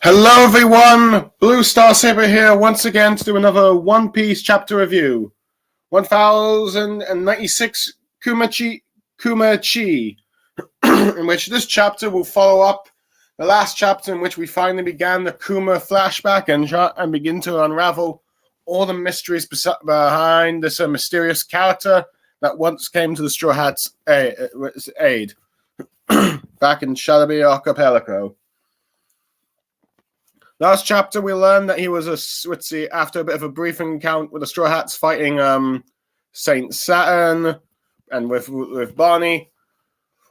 Hello everyone, Blue Star Saber here once again to do another One Piece chapter review. 1096 Kumachi, in which this chapter will follow up the last chapter in which we finally began the Kuma flashback and begin to unravel all the mysteries behind this mysterious character that once came to the Straw Hats' aid back in Shalabi Archipelago. Last chapter, we learned that he was after a bit of a brief encounter with the Straw Hats fighting Saint Saturn and with Barney,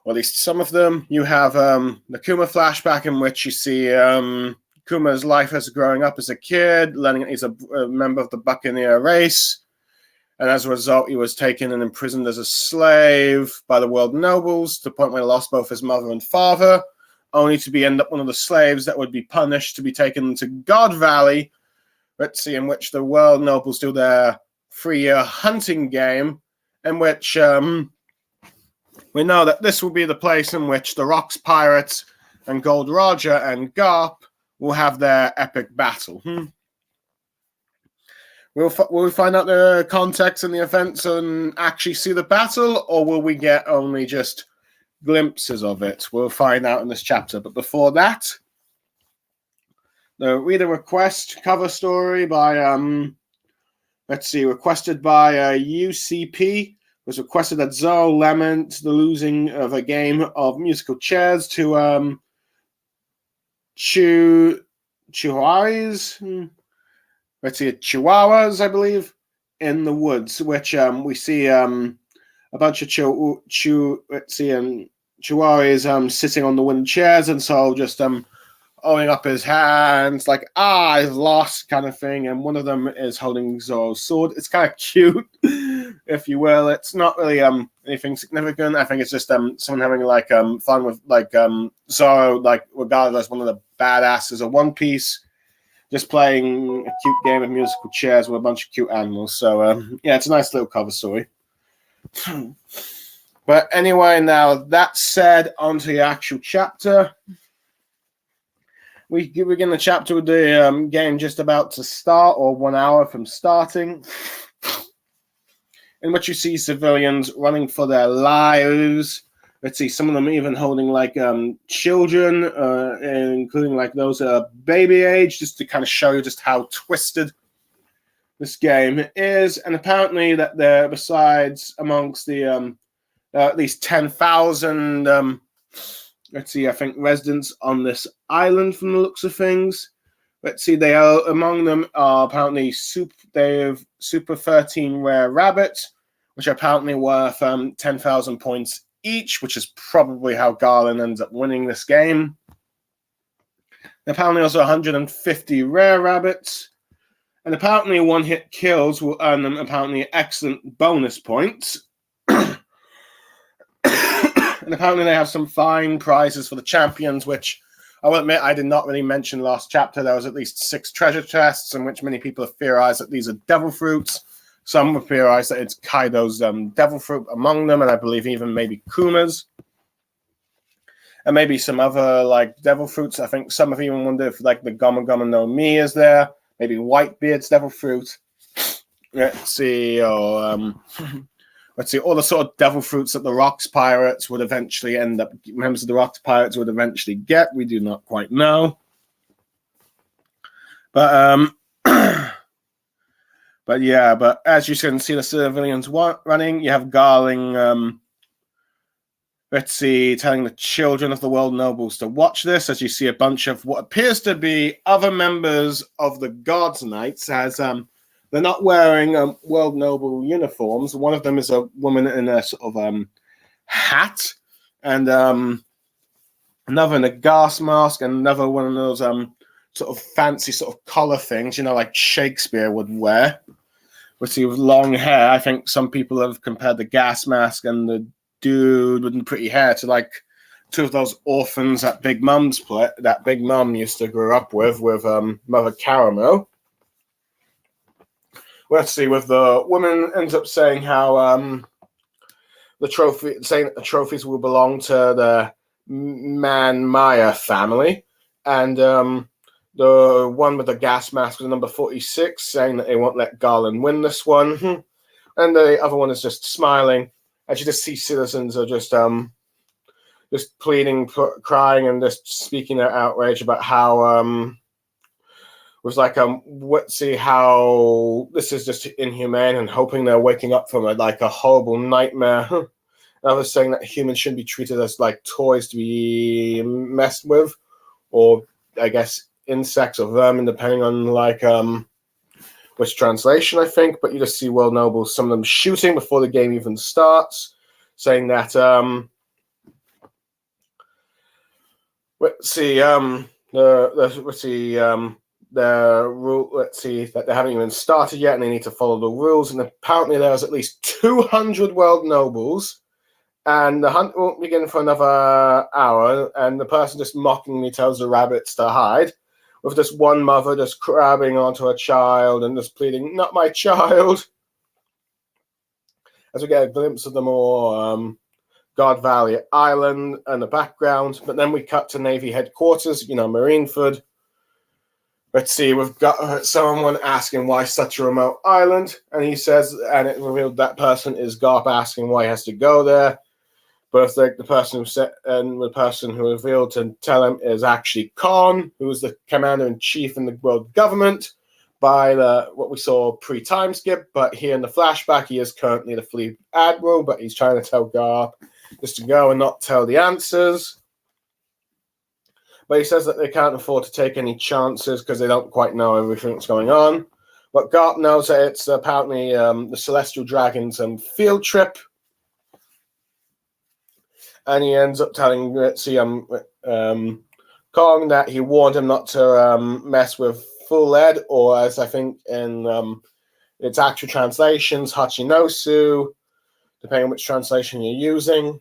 or at least some of them. You have the Kuma flashback in which you see Kuma's life as growing up as a kid, learning that he's a member of the Buccaneer race, and as a result, he was taken and imprisoned as a slave by the world nobles to the point where he lost both his mother and father, only to end up one of the slaves that would be punished to be taken to God Valley, in which the world nobles do their 3-year hunting game, in which we know that this will be the place in which the Rocks Pirates and Gold Roger and Garp will have their epic battle. Will we find out the context and the events and actually see the battle, or will we get only just glimpses of it? We'll find out in this chapter. But before that, the reader request cover story by requested by UCP was requested that Zoro lament the losing of a game of musical chairs to Chihuahuas, I believe, in the woods, which we see a bunch of Chihuahuas sitting on the wooden chairs, and so just holding up his hands like, I've lost, kind of thing, and one of them is holding Zoro's sword. It's kind of cute, if you will. It's not really anything significant. I think it's just someone having fun with Zoro, regardless, one of the badasses of One Piece, just playing a cute game of musical chairs with a bunch of cute animals. So yeah, it's a nice little cover story. But anyway, now that said, on to the actual chapter. We begin the chapter with the game just about to start, or 1 hour from starting, in which you see civilians running for their lives. Some of them even holding children, including those baby age, just to kind of show you just how twisted this game is. And apparently that there, besides amongst the at least 10,000, I think, residents on this island from the looks of things. They are, among them are apparently they have Super 13 rare rabbits, which are apparently worth 10,000 points each, which is probably how Garland ends up winning this game. Apparently also 150 rare rabbits. And apparently one-hit kills will earn them apparently excellent bonus points. And apparently they have some fine prizes for the champions, which I will admit I did not really mention last chapter. There was at least 6 treasure chests, in which many people have theorized that these are devil fruits. Some have theorized that it's Kaido's devil fruit among them, and I believe even maybe Kuma's. And maybe some other devil fruits. I think some have even wondered if the Goma Goma no Mi is there. Maybe Whitebeard's devil fruit. Let's see, all the sort of devil fruits that the Rocks Pirates would eventually members of the Rocks Pirates would eventually get. We do not quite know. But but as you can see the civilians running, you have Garling, telling the children of the world nobles to watch this, as you see a bunch of what appears to be other members of the Gods Knights, as they're not wearing world noble uniforms. One of them is a woman in a sort of hat, and another in a gas mask, and another one of those sort of fancy sort of collar things, like Shakespeare would wear. With long hair. I think some people have compared the gas mask and the dude with the pretty hair to 2 of those orphans that Big Mum used to grow up with Mother Caramel. With the woman ends up saying how the trophies will belong to the Man Maya family, and the one with the gas mask was number 46, saying that they won't let Garland win this one. And the other one is just smiling. As you just see citizens are just pleading, crying, and just speaking their outrage about how was like let's see how this is just inhumane, and hoping they're waking up from a horrible nightmare. Others saying that humans shouldn't be treated as like toys to be messed with, or I guess insects or vermin, depending on which translation, I think. But you just see world nobles, some of them shooting before the game even starts, saying that let's see the rule. Let's see that they haven't even started yet, and they need to follow the rules. And apparently, there's at least 200 world nobles, and the hunt won't begin for another hour. And the person just mockingly tells the rabbits to hide, with this one mother just grabbing onto her child and just pleading, "Not my child." As we get a glimpse of the more God Valley Island in the background, but then we cut to Navy headquarters, Marineford. Let's see, we've got someone asking why such a remote island, and he says, and it revealed that person is Garp asking why he has to go there. But the person who revealed to tell him is actually Khan, who was the commander-in-chief in the world government by what we saw pre-time skip. But here in the flashback, he is currently the fleet admiral, but he's trying to tell Garp just to go and not tell the answers. But he says that they can't afford to take any chances because they don't quite know everything that's going on. But Garp knows that it's apparently the Celestial Dragon's field trip. And he ends up telling Kong that he warned him not to mess with Full Ed, or as I think in its actual translations, Hachinosu, depending on which translation you're using.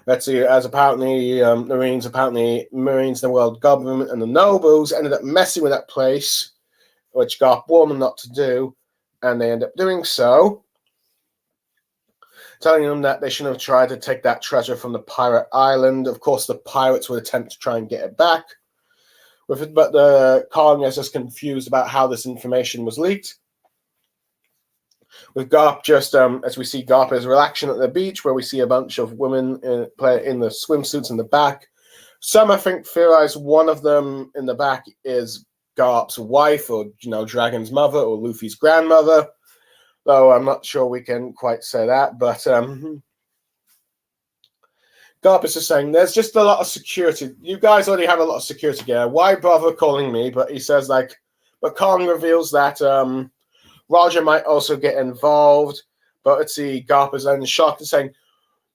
Let's see, as apparently Marines, the world government, and the nobles ended up messing with that place, which Garp warned them not to do, and they end up doing so, telling them that they shouldn't have tried to take that treasure from the pirate island. Of course, the pirates would attempt to try and get it back. But the Kong is just confused about how this information was leaked. With Garp as we see Garp is relaxing at the beach, where we see a bunch of women in the swimsuits in the back. Some, I think, theorize one of them in the back is Garp's wife, or, Dragon's mother, or Luffy's grandmother. Though I'm not sure we can quite say that, but Garp is just saying, there's just a lot of security. You guys already have a lot of security gear. Why bother calling me? But he says, but Kong reveals that Roger might also get involved. But let's see, Garp is then shocked and saying,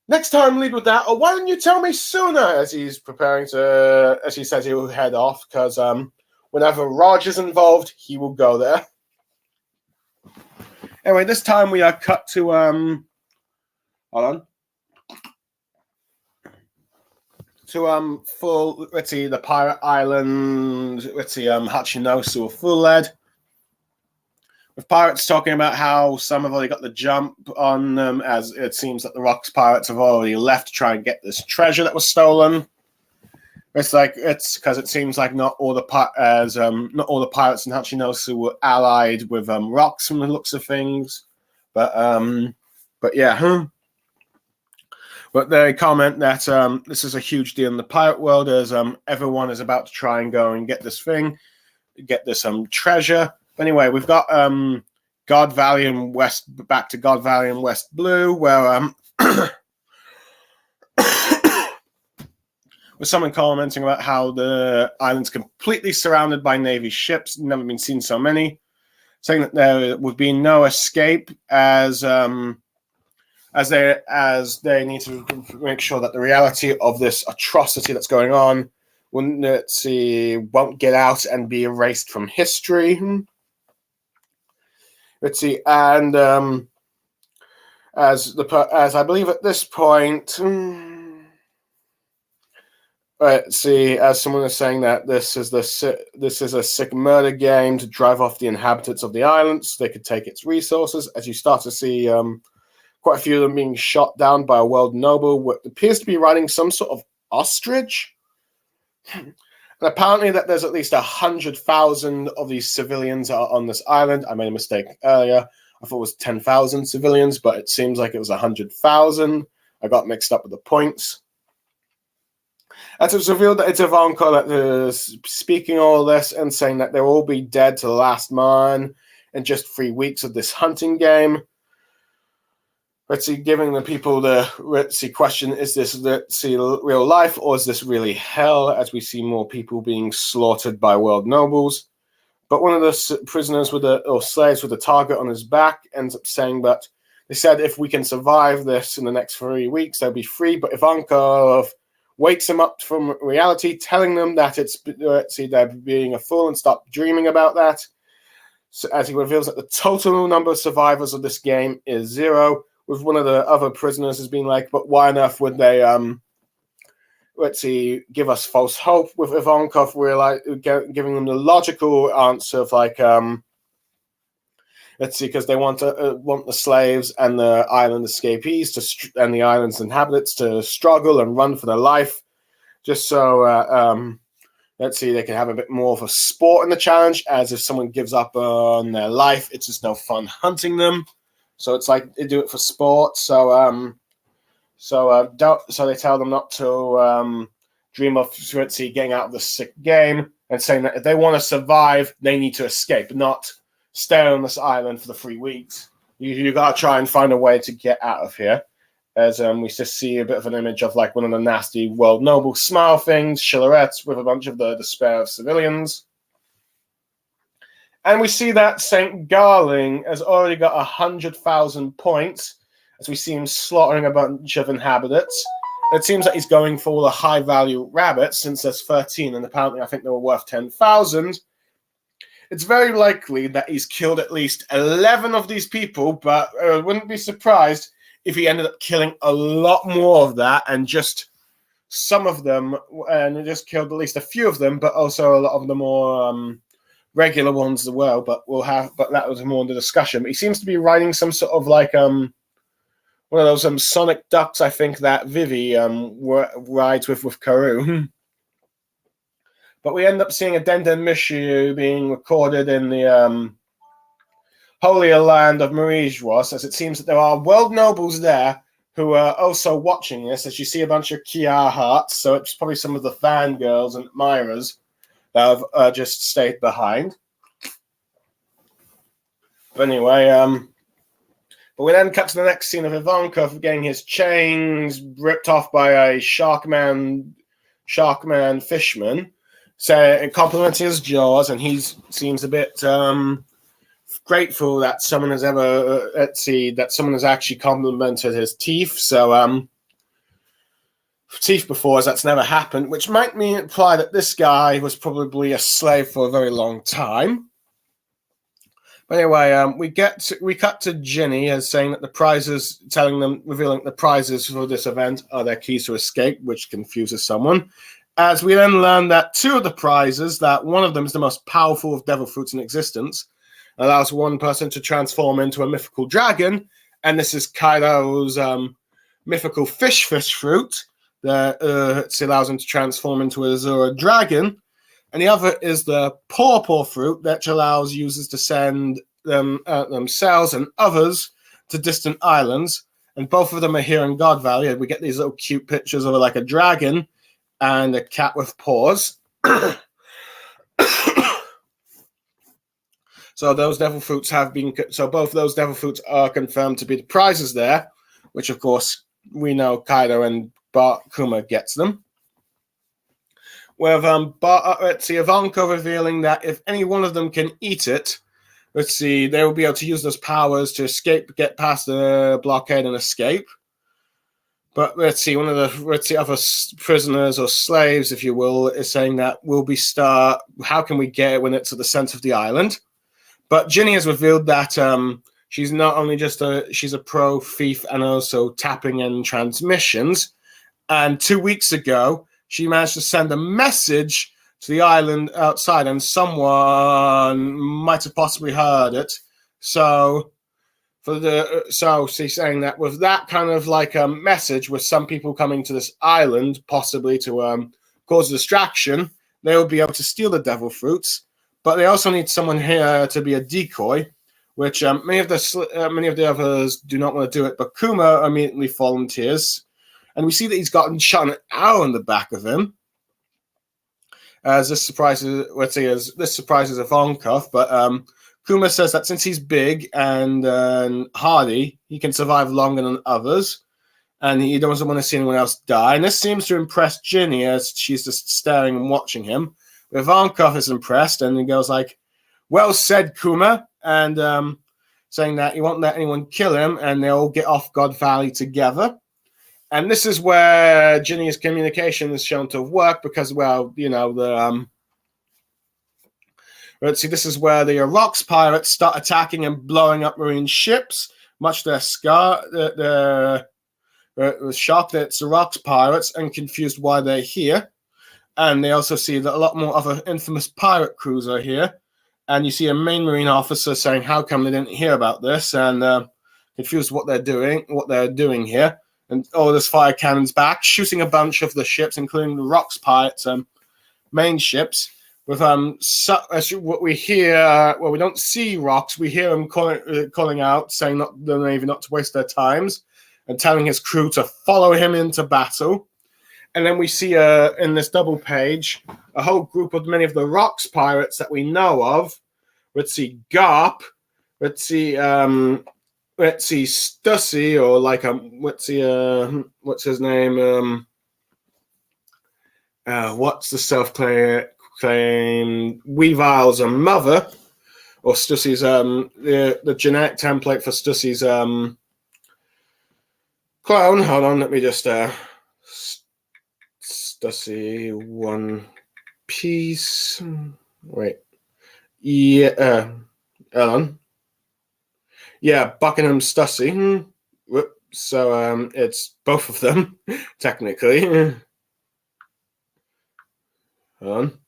next time lead with that, or why didn't you tell me sooner? As he's preparing to, as he says he will head off, because whenever Roger's involved, he will go there. Anyway, this time we are cut to hold on. To full, let's see, the pirate island, let's see, Hachinosu or Full Lead. With pirates talking about how some have already got the jump on them, as it seems that the Rocks pirates have already left to try and get this treasure that was stolen. It's because it seems like not all the pirates in Hachinosu were allied with Rocks from the looks of things, but yeah. But they comment that this is a huge deal in the pirate world, as everyone is about to try and go and get this treasure. But anyway, we've got God Valley and back to God Valley and West Blue, where with someone commenting about how the island's completely surrounded by Navy ships, never been seen so many, saying that there would be no escape as they need to make sure that the reality of this atrocity that's going on won't get out and be erased from history. Let's see, and as I believe at this point. Let's see, as someone is saying that this is a sick murder game to drive off the inhabitants of the island so they could take its resources, as you start to see quite a few of them being shot down by a world noble, what appears to be riding some sort of ostrich. And And apparently that there's at least 100,000 of these civilians are on this island. I made a mistake earlier. I thought it was 10,000 civilians, but it seems like it was 100,000. I got mixed up with the points. And it's revealed that it's Ivanka that is speaking all this and saying that they'll all be dead to the last man in just 3 weeks of this hunting game. Let's see, giving the people the question, is this real life or is this really hell, as we see more people being slaughtered by world nobles. But one of the prisoners or slaves with a target on his back ends up saying that they said if we can survive this in the next 3 weeks, they'll be free. But Ivankov wakes them up from reality, telling them that they're being a fool and stop dreaming about that. So as he reveals that the total number of survivors of this game is 0, with one of the other prisoners has been like, but why on earth would they give us false hope? With Ivankov, we're like giving them the logical answer of like, because they want the slaves and the island escapees and the island's inhabitants to struggle and run for their life, just so they can have a bit more of a sport in the challenge. As if someone gives up on their life, it's just no fun hunting them. So it's like they do it for sport. So they tell them not to dream of getting out of the sick game, and saying that if they want to survive, they need to escape, not stay on this island for the 3 weeks. You got to try and find a way to get out of here. As we just see a bit of an image of like one of the nasty world noble smile things, Chilarettes, with a bunch of the despair of civilians. And we see that St. Garling has already got 100,000 points, as we see him slaughtering a bunch of inhabitants. It seems like he's going for all the high-value rabbits, since there's 13, and apparently I think they were worth 10,000. It's very likely that he's killed at least 11 of these people, but I wouldn't be surprised if he ended up killing a lot more of that, and just some of them, and just killed at least a few of them, but also a lot of the more regular ones as well. But that was more in the discussion. But he seems to be riding some sort of like one of those sonic ducks, I think, that Vivi rides with Karoo. But we end up seeing a Denden Mishu being recorded in the holier land of Marijos, as it seems that there are world nobles there who are also watching this, as you see a bunch of Kiar hearts. So it's probably some of the fangirls and admirers that have just stayed behind. But anyway, but we then cut to the next scene of Ivankov getting his chains ripped off by a Sharkman fishman, complimenting his jaws, and he seems a bit grateful that someone has actually complimented his teeth. So teeth before, as that's never happened, which might imply that this guy was probably a slave for a very long time. But anyway, we cut to Ginny as saying that the prizes, revealing the prizes for this event are their keys to escape, which confuses someone. As we then learn that 2 of the prizes, that one of them is the most powerful of devil fruits in existence, allows one person to transform into a mythical dragon, and this is Kaido's mythical fish fruit that allows him to transform into a Azura dragon. And the other is the pawpaw fruit, that allows users to send themselves and others to distant islands. And both of them are here in God Valley. And we get these little cute pictures of like a dragon and a cat with paws. So those devil fruits both of those devil fruits are confirmed to be the prizes there, which of course we know Kaido and Kuma gets them. With Ivanka revealing that if any one of them can eat it, they will be able to use those powers to escape, get past the blockade and escape. But one of the other prisoners or slaves, if you will, is saying that how can we get it when it's at the center of the island? But Ginny has revealed that she's not only she's a pro thief and also tapping and transmissions. And 2 weeks ago, she managed to send a message to the island outside, and someone might have possibly heard it. So she's saying that with that kind of like a message, with some people coming to this island, possibly to cause a distraction, they will be able to steal the devil fruits, but they also need someone here to be a decoy, which many of the others do not want to do it, but Kuma immediately volunteers, and we see that he's gotten shot an arrow in the back of him. As this surprises Ivankov, but Kuma says that since he's big and hardy, he can survive longer than others, and he doesn't want to see anyone else die. And this seems to impress Ginny as she's just staring and watching him. But Ivankov is impressed, and he goes like, "Well said, Kuma," and saying that he won't let anyone kill him, and they all get off God Valley together. And this is where Ginny's communication is shown to work because, well, you know, let's see, this is where the Rocks pirates start attacking and blowing up marine ships, much to their the shock that it's the Rocks pirates and confused why they're here. And they also see that a lot more other infamous pirate crews are here. And you see a main marine officer saying, how come they didn't hear about this? And confused what they're doing here. And there's fire cannons back, shooting a bunch of the ships, including the Rocks pirates' main ships. With what we hear, well, we don't see Rocks. We hear him calling out, saying the Navy not to waste their times, and telling his crew to follow him into battle. And then we see in this double page a whole group of many of the Rocks pirates that we know of. Let's see Garp. Let's see Stussy, or like what's his name? What's the self-claimed Weavile's mother, or Stussy's the genetic template for Stussy's clone. Hold on, let me just Stussy One Piece. Wait, yeah, hold on. Yeah, Buckingham Stussy. So it's both of them, technically. Hold on.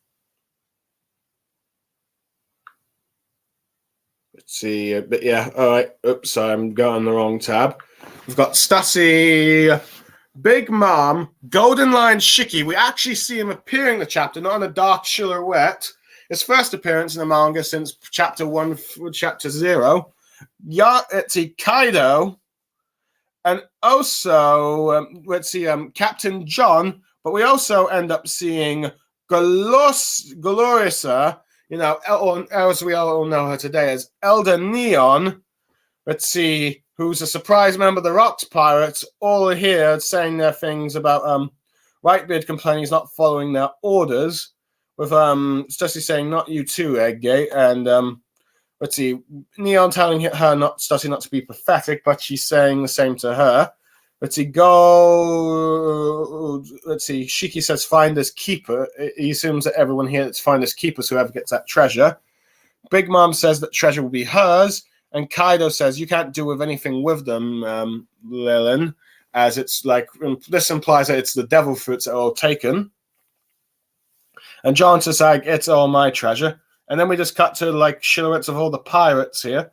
Let's see. But yeah, all right. Oops, I'm going the wrong tab. We've got Stussy, Big Mom, Golden Lion Shiki. We actually see him appearing in the chapter, not in a dark silhouette. His first appearance in the manga since chapter 1, chapter 0. Let's Kaido, and also let's see Captain John, but we also end up seeing Glorissa, you know, as we all know her today as Elder Neon. Let's see, who's a surprise member of the Rocks Pirates, all here saying their things about Whitebeard complaining he's not following their orders, with Stussy saying not you too, Eggate, and let's see, Neon telling her Stussy not to be pathetic, but she's saying the same to her. Let's see, Shiki says finders keeper. He assumes that everyone here that's finders keepers, whoever gets that treasure. Big Mom says that treasure will be hers, and Kaido says you can't do with anything with them, Lilin, as it's like, this implies that it's the devil fruits that are all taken. And John says like, it's all my treasure. And then we just cut to like silhouettes of all the pirates here.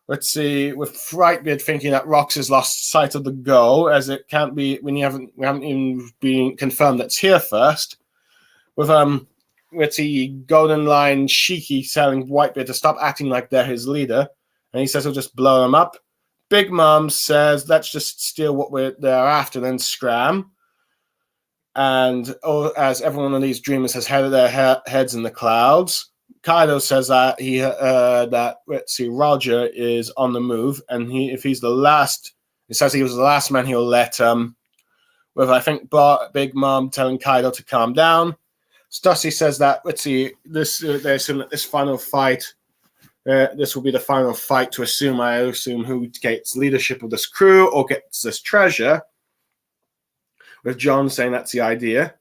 Let's see, with Whitebeard thinking that Rocks has lost sight of the goal, as it can't be when we haven't even been confirmed that's here first. With let's see, Golden Lion Shiki telling Whitebeard to stop acting like they're his leader, and he says he'll just blow him up. Big Mom says let's just steal what they're after, then scram. And as every one of these dreamers has had their heads in the clouds. Kaido says that let's see, Roger is on the move, and if he's the last, it says he was the last man he'll let. With I think Big Mom telling Kaido to calm down. Stussy says that let's see, they assume that this final fight, this will be the final fight to assume. I assume who gets leadership of this crew or gets this treasure. With John saying that's the idea.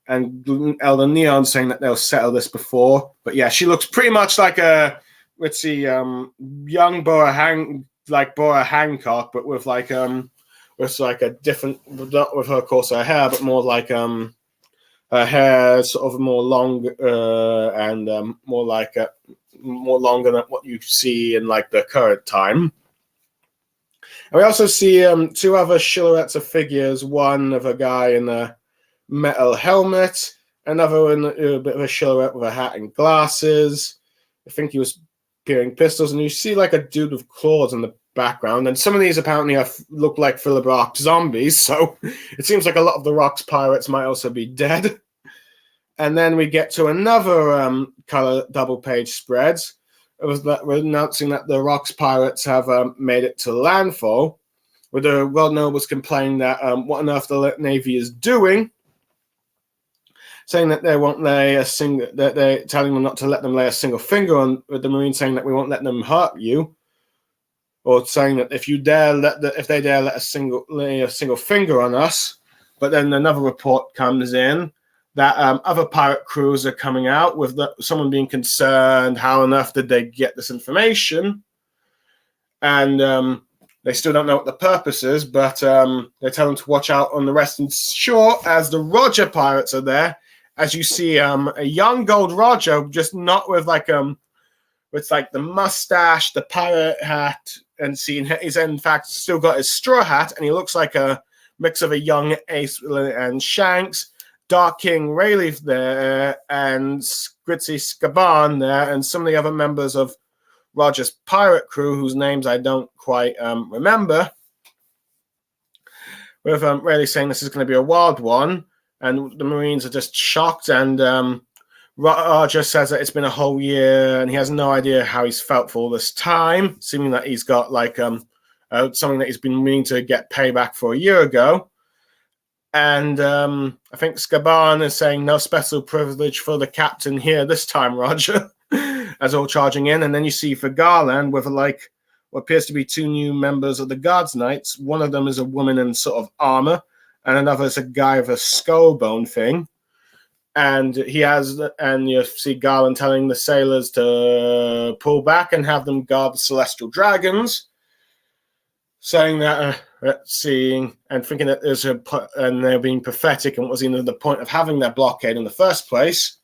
And Elder Neon saying that they'll settle this before. But yeah, she looks pretty much like a, let's see, young Bora Hancock, but with like a different, not with her coarser hair, but more like her hair sort of more long and more longer than what you see in like the current time. And we also see two other silhouettes of figures. One of a guy in a metal helmet, Another in a bit of a silhouette with a hat and glasses. I think he was peering pistols, and you see like a dude with claws in the background. And some of these apparently look like Philip Rock zombies, so it seems like a lot of the Rock's pirates might also be dead. And then we get to another color double page spreads. It was that we're announcing that the Rock's pirates have made it to landfall, where the world nobles complaining that what on earth the Navy is doing, saying that they won't lay a single, that they're telling them not to let them lay a single finger on, with the Marines saying that we won't let them hurt you, or saying that if they dare lay a single finger on us. But then another report comes in that other pirate crews are coming out with someone being concerned, how on earth did they get this information? And they still don't know what the purpose is, but they tell them to watch out on the western shore as the Roger pirates are there. As you see, a young Gold Roger, just not with with like the mustache, the pirate hat, and he's in fact still got his straw hat, and he looks like a mix of a young Ace and Shanks. Dark King Rayleigh there, and Gritzy Scaban there, and some of the other members of Roger's pirate crew, whose names I don't quite remember. With Rayleigh saying this is going to be a wild one, and the Marines are just shocked, and Roger says that it's been a whole year, and he has no idea how he's felt for all this time, seeming that he's got like something that he's been meaning to get payback for a year ago. And I think Scaban is saying no special privilege for the captain here this time, Roger, as all charging in. And then you see for Garland with like what appears to be two new members of the Guards Knights. One of them is a woman in sort of armor, and another is a guy with a skull bone thing. And you see Garland telling the sailors to pull back and have them guard the celestial dragons, saying that seeing and thinking that and they're being pathetic and was even the point of having their blockade in the first place.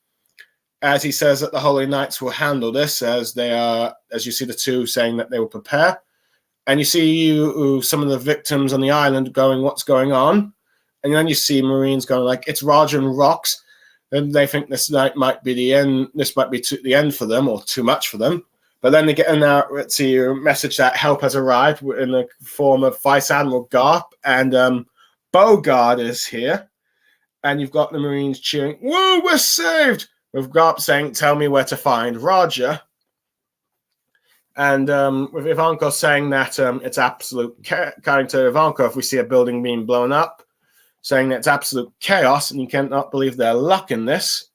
As he says that the Holy Knights will handle this, as you see the two saying that they will prepare. And you see some of the victims on the island going, what's going on? And then you see Marines going like, it's Roger and Rocks. And they think this night might be the end. This might be the end for them, or too much for them. But then they get a message that help has arrived in the form of Vice Admiral Garp, and Bogard is here. And you've got the Marines cheering, "Woo, we're saved!" With Garp saying, "Tell me where to find Roger." And with Ivankov saying that it's absolute according to Ivankov, we see a building being blown up, saying that it's absolute chaos, and you cannot believe their luck in this.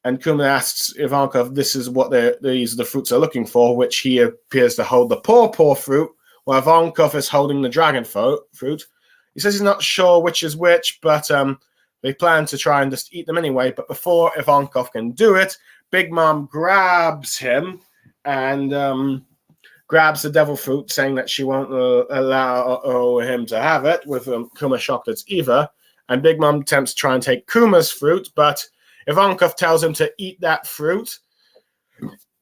And Kuma asks Ivankov, this is what these are the fruits they're looking for, which he appears to hold the paw fruit, while Ivankov is holding the dragon fruit. He says he's not sure which is which, but they plan to try and just eat them anyway. But before Ivankov can do it, Big Mom grabs him and grabs the devil fruit, saying that she won't allow him to have it, with Kuma shocked it's Eva. And Big Mom attempts to try and take Kuma's fruit, but Ivankov tells him to eat that fruit,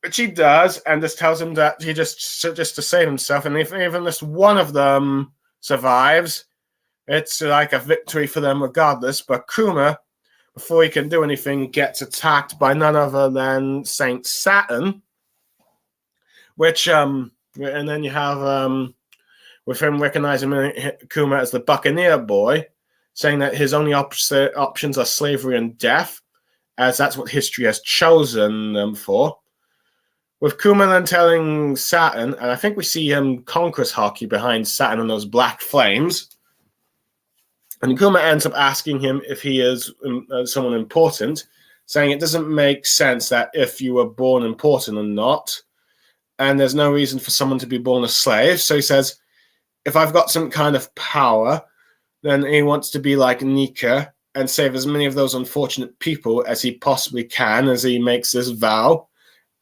which he does, and just tells him that he just to save himself. And if even this one of them survives, it's like a victory for them regardless. But Kuma, before he can do anything, gets attacked by none other than Saint Saturn, which and then you have with him recognizing Kuma as the Buccaneer boy, saying that his only options are slavery and death, as that's what history has chosen them for. With Kuma then telling Saturn, and I think we see him Conqueror's hockey behind Saturn and those black flames. And Kuma ends up asking him if he is someone important, saying it doesn't make sense that if you were born important or not, and there's no reason for someone to be born a slave. So he says, if I've got some kind of power, then he wants to be like Nika and save as many of those unfortunate people as he possibly can, as he makes this vow.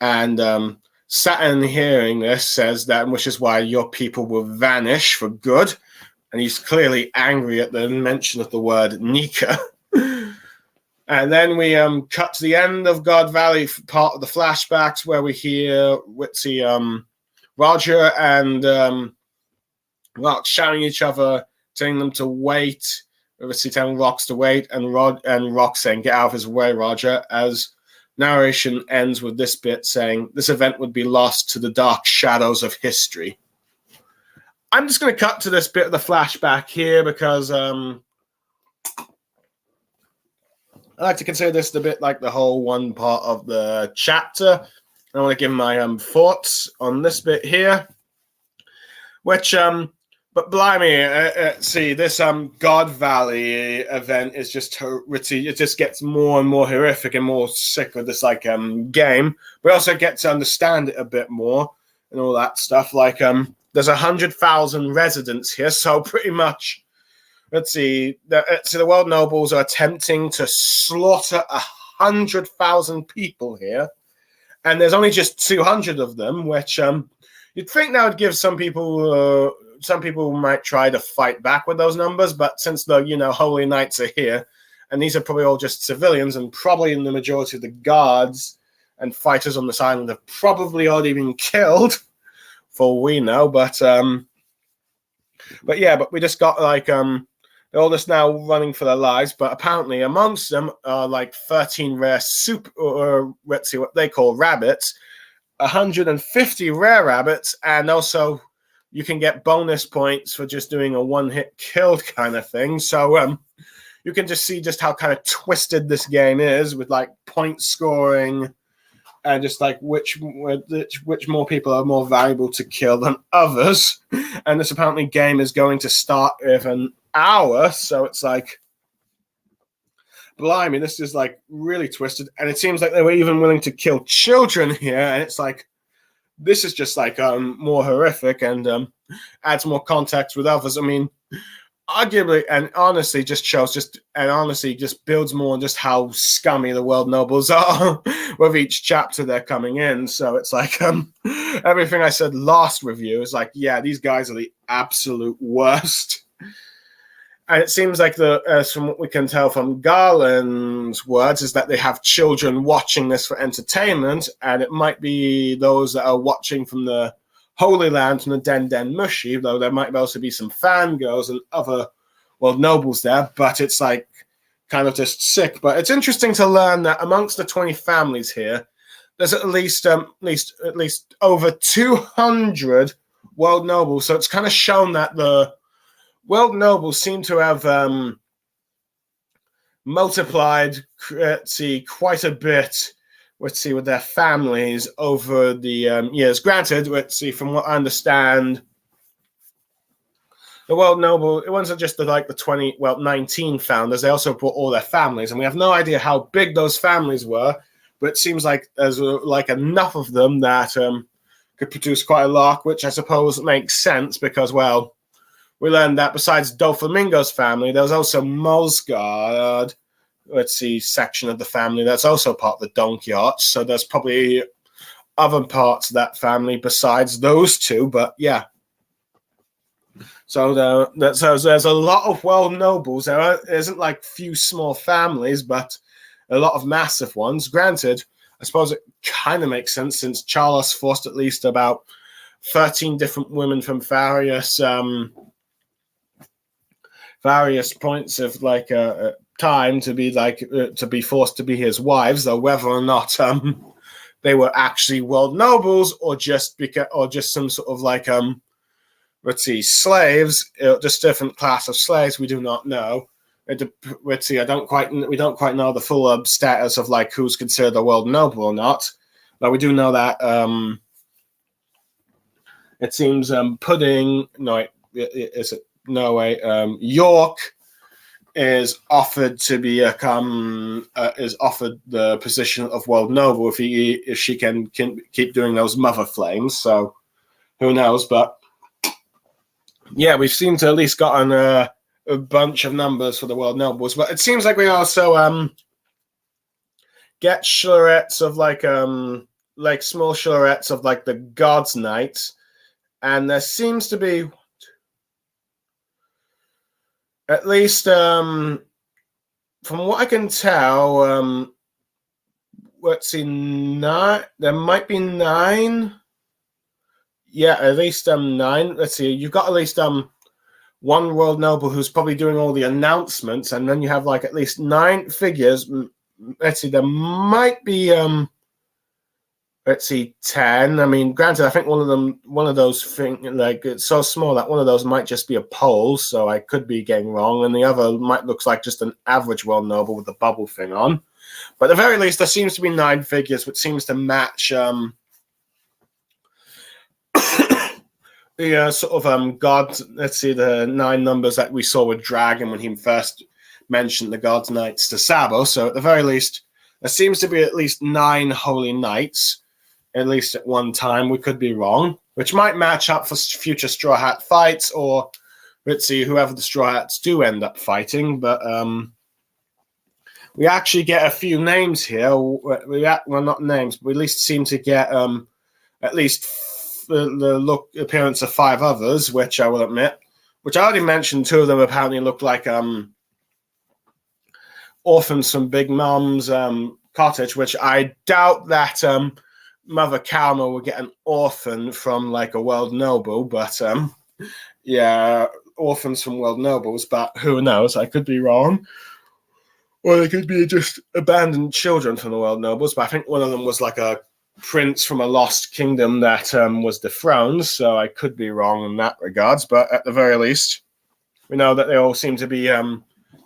And Saturn, hearing this, says that, which is why your people will vanish for good. And he's clearly angry at the mention of the word Nika. And then we cut to the end of God Valley, part of the flashbacks, where we hear Roger and Rock shouting at each other, telling them to wait, obviously telling Rox to wait, and Rox saying, "Get out of his way, Roger," as narration ends with this bit saying, "This event would be lost to the dark shadows of history." I'm just going to cut to this bit of the flashback here because I like to consider this a bit like the whole one part of the chapter. I want to give my thoughts on this bit here, which but blimey, see, this God Valley event is just it just gets more and more horrific and more sick with this like game. We also get to understand it a bit more and all that stuff. Like there's 100,000 residents here, so pretty much, the world nobles are attempting to slaughter 100,000 people here, and there's only just 200 of them, which you'd think that would give some people. Some people might try to fight back with those numbers, but since the holy knights are here, and these are probably all just civilians, and probably in the majority of the guards and fighters on this island have probably already been killed, for all we know. But we just got like they're all just now running for their lives. But apparently amongst them are like 13 rare let's see what they call rabbits, 150 rare rabbits, and also you can get bonus points for just doing a one-hit killed kind of thing. So you can just see just how kind of twisted this game is with like point scoring and just like which more people are more valuable to kill than others. And this apparently game is going to start with an hour, so it's like, blimey, this is like really twisted. And it seems like they were even willing to kill children here, and it's like, this is just like more horrific and adds more context with others. I mean, arguably and honestly just builds more on just how scummy the world nobles are with each chapter they're coming in. So it's like everything I said last review is like, yeah, these guys are the absolute worst. And it seems like from what we can tell from Garland's words, is that they have children watching this for entertainment, and it might be those that are watching from the Holy Land, from the Den Den Mushi, though there might also be some fangirls and other world nobles there, but it's like kind of just sick. But it's interesting to learn that amongst the 20 families here, there's at least over 200 world nobles. So it's kind of shown that the world nobles seem to have multiplied quite a bit, with their families over the years. Granted, from what I understand, the world noble, it wasn't just the 19 founders. They also brought all their families, and we have no idea how big those families were, but it seems like there's enough of them that could produce quite a lot, which I suppose makes sense because, well, we learned that besides Doflamingo's family, there was also Molsgard, section of the family that's also part of the Don Quixote. So there's probably other parts of that family besides those two, but yeah. So there's a lot of world nobles. There isn't like few small families, but a lot of massive ones. Granted, I suppose it kind of makes sense since Charles forced at least about 13 different women from various points of time to be forced to be his wives, though whether or not they were actually world nobles or just some sort of slaves, just different class of slaves, we do not know. We don't quite know the full status of who's considered a world noble or not. But we do know that it seems York is offered to be is offered the position of world noble if she can keep doing those mother flames. So who knows? But yeah, we've seemed to at least gotten a bunch of numbers for the world nobles. But it seems like we also get shillerettes of small shillerettes of the God's Knights, and there seems to be at least from what I can tell, there might be 9. Yeah, at least 9. Let's see, you've got at least one world noble who's probably doing all the announcements, and then you have like at least 9 figures. Let's see, there might be let's see, 10. I mean, granted, I think one of those things, like, it's so small that one of those might just be a pole, so I could be getting wrong, and the other might look like just an average world noble with the bubble thing on. But at the very least, there seems to be 9 figures, which seems to match the sort of god. Let's see, the 9 numbers that we saw with Dragon when he first mentioned the God's Knights to Sabo. So at the very least, there seems to be at least 9 Holy Knights, at least at one time. We could be wrong, which might match up for future Straw Hat fights, or let's see, whoever the Straw Hats do end up fighting. But we actually get a few names here. Well, not names, but we at least seem to get at least the appearance of 5 others, which I will admit, which I already mentioned. 2 of them apparently look like orphans from Big Mom's cottage, which I doubt that Mother Kalma will get an orphan from like a world noble, but yeah, orphans from world nobles, but who knows? I could be wrong. Or they could be just abandoned children from the world nobles, but I think one of them was like a prince from a lost kingdom that was dethroned, so I could be wrong in that regards. But at the very least, we know that they all seem to be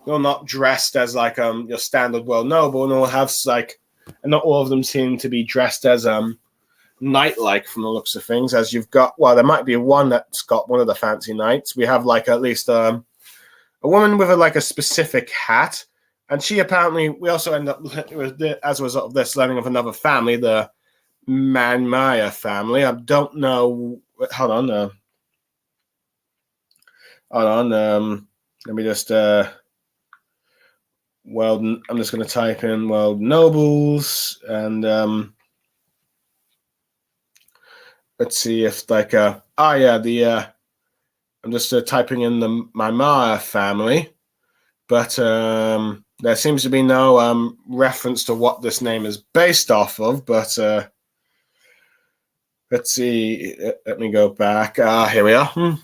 they're not dressed as like your standard world noble, and all have like, and not all of them seem to be dressed as knight-like from the looks of things. As you've got, well, there might be one that's got one of the fancy knights. We have like at least a woman with like a specific hat. And she apparently, we also end up, as a result of this, learning of another family, the Manmaya family. I don't know. Hold on. Let me just, I'm just going to type in world nobles, and let's see if like, I'm just typing in the Manmaya family, but there seems to be no reference to what this name is based off of, but let's see. Let me go back. Here we are.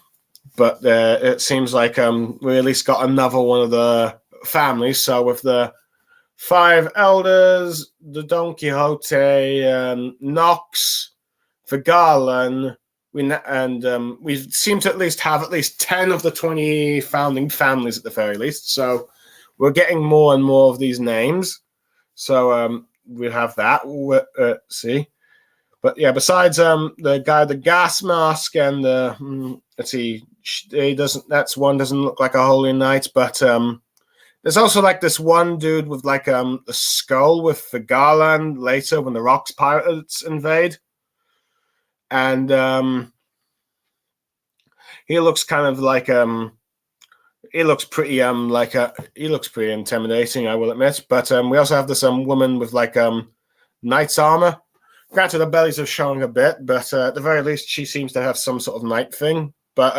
But it seems like we at least got another one of the families. So with the 5 elders, the Don Quixote, Nox, Vigalan, we seem to at least have at least 10 of the 20 founding families at the very least. So we're getting more and more of these names. So we have that. See. But yeah, besides the guy, the gas mask, and the let's see, that's one doesn't look like a holy knight, but there's also like this one dude with like a skull with the Garland later when the Rocks pirates invade, and he looks kind of like he looks pretty he looks pretty intimidating, I will admit. But we also have this woman with like knight's armor. Granted, the bellies are showing a bit, but at the very least, she seems to have some sort of knight thing. But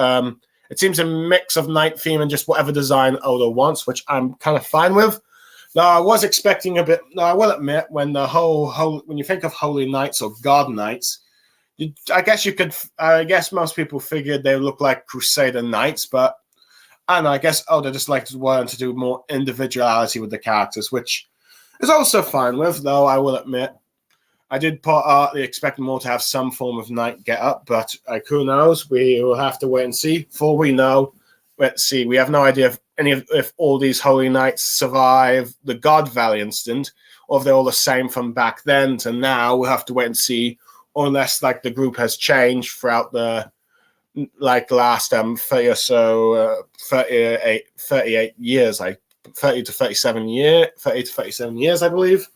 it seems a mix of knight theme and just whatever design Oda wants, which I'm kind of fine with. Now, I was expecting a bit. Now, I will admit, when the when you think of holy knights or god knights, I guess most people figured they look like Crusader knights, but I don't know. I guess Oda just likes wanting to do more individuality with the characters, which is also fine with. Though I will admit, I did partly expect more to have some form of knight get up, but who knows? We will have to wait and see. For we know, let's see. We have no idea if all these holy knights survive the God Valley incident, or if they're all the same from back then to now. We'll have to wait and see, or unless like the group has changed throughout the last 30 or so 38 years, like 30 to 37 years, I believe.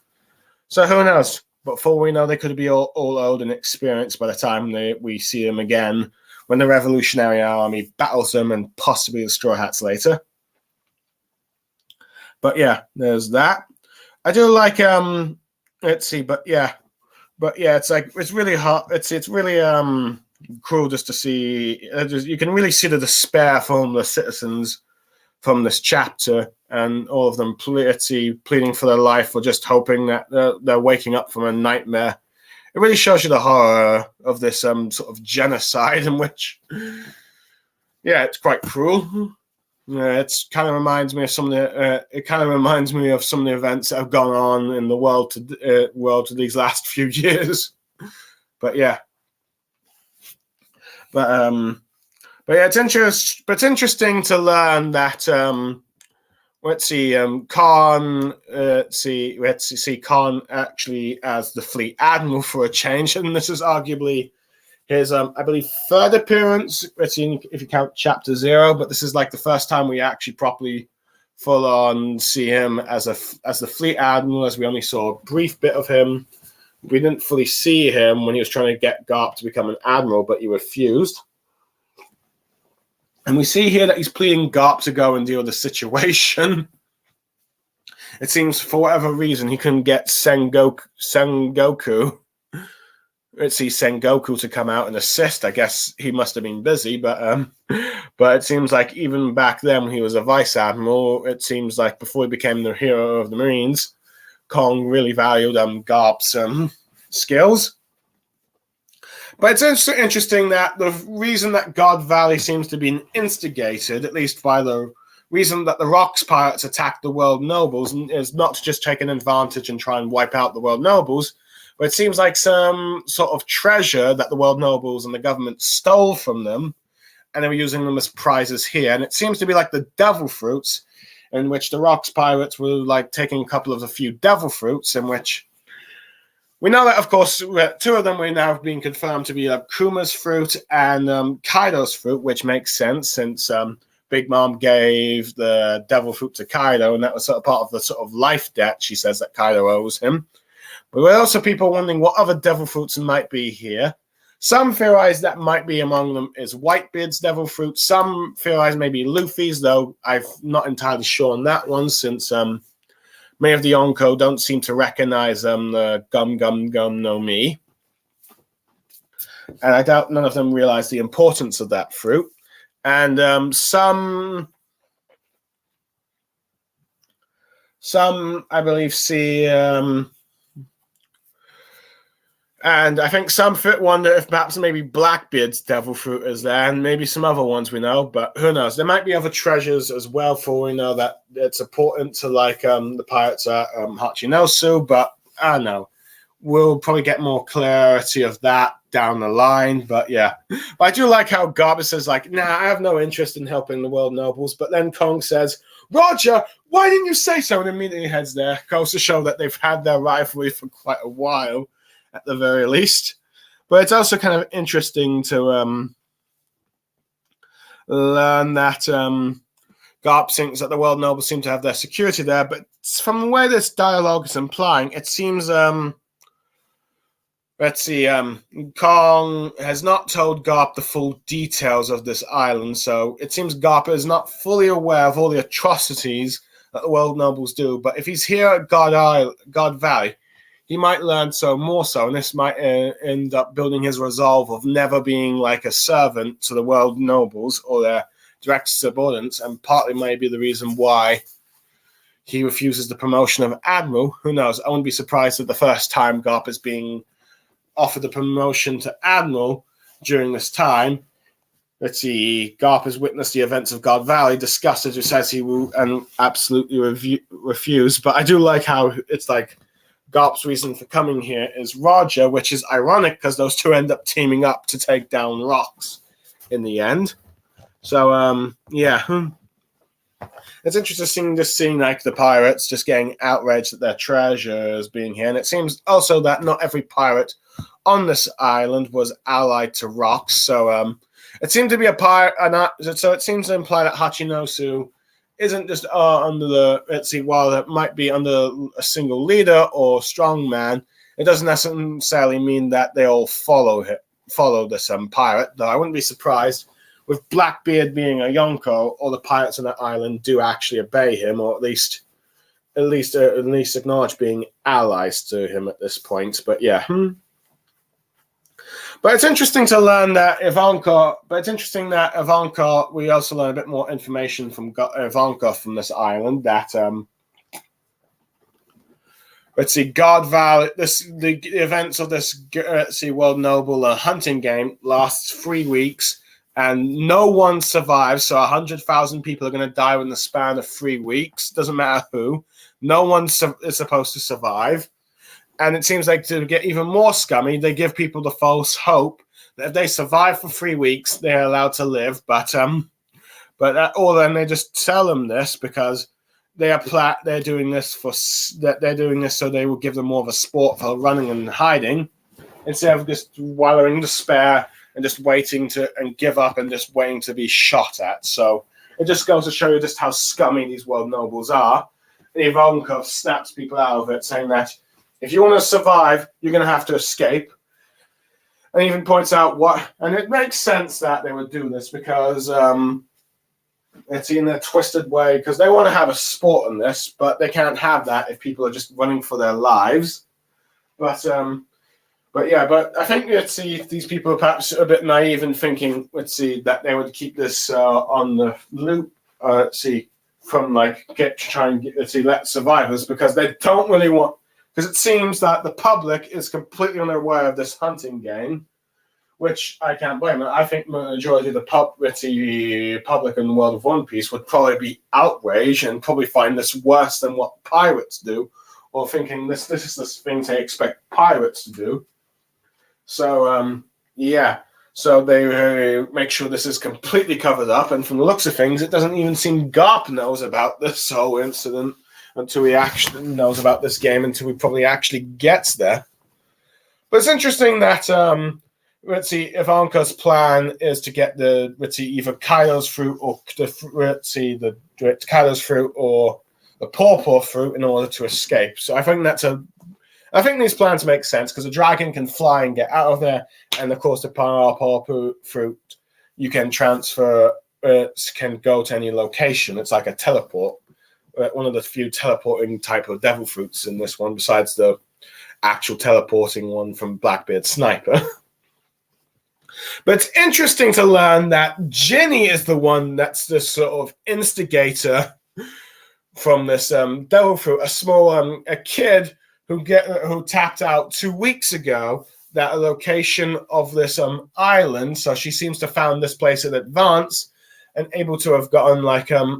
So who knows? But for all we know, they could be all old and experienced by the time we see them again when the Revolutionary Army battles them, and possibly the Straw Hats later. But yeah, there's that. I do like let's see, but yeah, it's like it's really hard. It's really cruel just to see. You can really see the despair from the citizens from this chapter, and all of them pleading for their life, or just hoping that they're waking up from a nightmare. It really shows you the horror of this sort of genocide in which yeah, it's quite cruel. Yeah, it's kind of reminds me of some of the. It kind of reminds me of some of the events that have gone on in the world to these last few years. But yeah, but yeah, it's interesting to learn that. Let's see, Khan. Let's see Khan actually as the fleet admiral for a change, and this is arguably his, I believe, third appearance. Let's see if you count Chapter 0, but this is like the first time we actually properly, full on, see him as the fleet admiral. As we only saw a brief bit of him, we didn't fully see him when he was trying to get Garp to become an admiral, but he refused. And we see here that he's pleading Garp to go and deal with the situation. It seems for whatever reason he couldn't get Sengoku. Let's see, Sengoku to come out and assist. I guess he must have been busy, but it seems like even back then when he was a vice admiral, it seems like before he became the hero of the Marines, Kong really valued Garp's skills. But it's also interesting that the reason that God Valley seems to be instigated, at least by the reason that the Rocks pirates attacked the world nobles, is not to just take an advantage and try and wipe out the world nobles, but it seems like some sort of treasure that the world nobles and the government stole from them, and they were using them as prizes here. And it seems to be like the devil fruits, in which the Rocks pirates were like taking a few devil fruits, in which we know that, of course, two of them were now being confirmed to be Kuma's fruit and Kaido's fruit, which makes sense since Big Mom gave the devil fruit to Kaido, and that was sort of part of the sort of life debt she says that Kaido owes him. But there are also people wondering what other devil fruits might be here. Some theorize that might be among them is Whitebeard's devil fruit. Some theorize maybe Luffy's, though I'm not entirely sure on that one, since many of the Yonko don't seem to recognize the Gum Gum Gum no Mi. And I doubt none of them realize the importance of that fruit. And some, I believe, see... and I think some wonder if perhaps maybe Blackbeard's devil fruit is there, and maybe some other ones we know, but who knows? There might be other treasures as well, for we know that it's important to the pirates at Hachinosu, but I don't know. We'll probably get more clarity of that down the line, but yeah. But I do like how Garp says, I have no interest in helping the world nobles, but then Kong says, Roger, why didn't you say so? And immediately heads there. Goes to show that they've had their rivalry for quite a while, at the very least. But it's also kind of interesting to learn that Garp thinks that the world nobles seem to have their security there, but from the way this dialogue is implying, it seems Kong has not told Garp the full details of this island, so it seems Garp is not fully aware of all the atrocities that the world nobles do. But if he's here at God Valley, he might learn more so, and this might end up building his resolve of never being like a servant to the world nobles or their direct subordinates, and partly maybe the reason why he refuses the promotion of admiral. Who knows? I wouldn't be surprised if the first time Garp is being offered the promotion to admiral during this time. Let's see, Garp has witnessed the events of God Valley, disgusted, who says he will and absolutely refuse. But I do like how it's like Garp's reason for coming here is Roger, which is ironic because those two end up teaming up to take down Rocks in the end. So, yeah. It's interesting just seeing the pirates just getting outraged at their treasures being here. And it seems also that not every pirate on this island was allied to Rocks. So it seemed to be a pirate. So it seems to imply that Hachinosu isn't just under while it might be under a single leader or strongman, it doesn't necessarily mean that they all follow this pirate, though I wouldn't be surprised with Blackbeard being a Yonko, all the pirates on that island do actually obey him, or at least acknowledge being allies to him at this point. But yeah. But it's interesting to learn that Ivankov, we also learn a bit more information from Ivankov from this island that, God Valley, the events of this, world noble hunting game lasts 3 weeks, and no one survives. So 100,000 people are going to die in the span of 3 weeks. Doesn't matter who. No one is supposed to survive. And it seems like to get even more scummy, they give people the false hope that if they survive for 3 weeks, they're allowed to live. Or then they just tell them this because they're doing this so they will give them more of a sport for running and hiding, instead of just wallowing in despair and just waiting and give up and just waiting to be shot at. So it just goes to show you just how scummy these world nobles are. And Ivankov snaps people out of it, saying that if you want to survive, you're going to have to escape. And even points out and it makes sense that they would do this because it's in a twisted way, because they want to have a sport in this, but they can't have that if people are just running for their lives. But I think these people are perhaps a bit naive in thinking, that they would keep this on the loop. From let survivors, because they don't really want. Because it seems that the public is completely unaware of this hunting game, which I can't blame them. I think the majority of the public in the world of One Piece would probably be outraged and probably find this worse than what pirates do, or thinking this is the thing they expect pirates to do. So, So they make sure this is completely covered up, and from the looks of things, it doesn't even seem Garp knows about this whole incident until he actually knows about this game, until he probably actually gets there. But it's interesting that Ivanka's plan is to get either Kaido's fruit or the Kaido's fruit or the Pawpaw fruit in order to escape. So I think these plans make sense because the dragon can fly and get out of there, and of course the Pawpaw fruit you can transfer. Can go to any location. It's like a teleport. One of the few teleporting type of devil fruits in this one, besides the actual teleporting one from Blackbeard Sniper. But it's interesting to learn that Ginny is the one that's the sort of instigator from this devil fruit. A kid who tapped out 2 weeks ago that a location of this island. So she seems to have found this place in advance and able to have gotten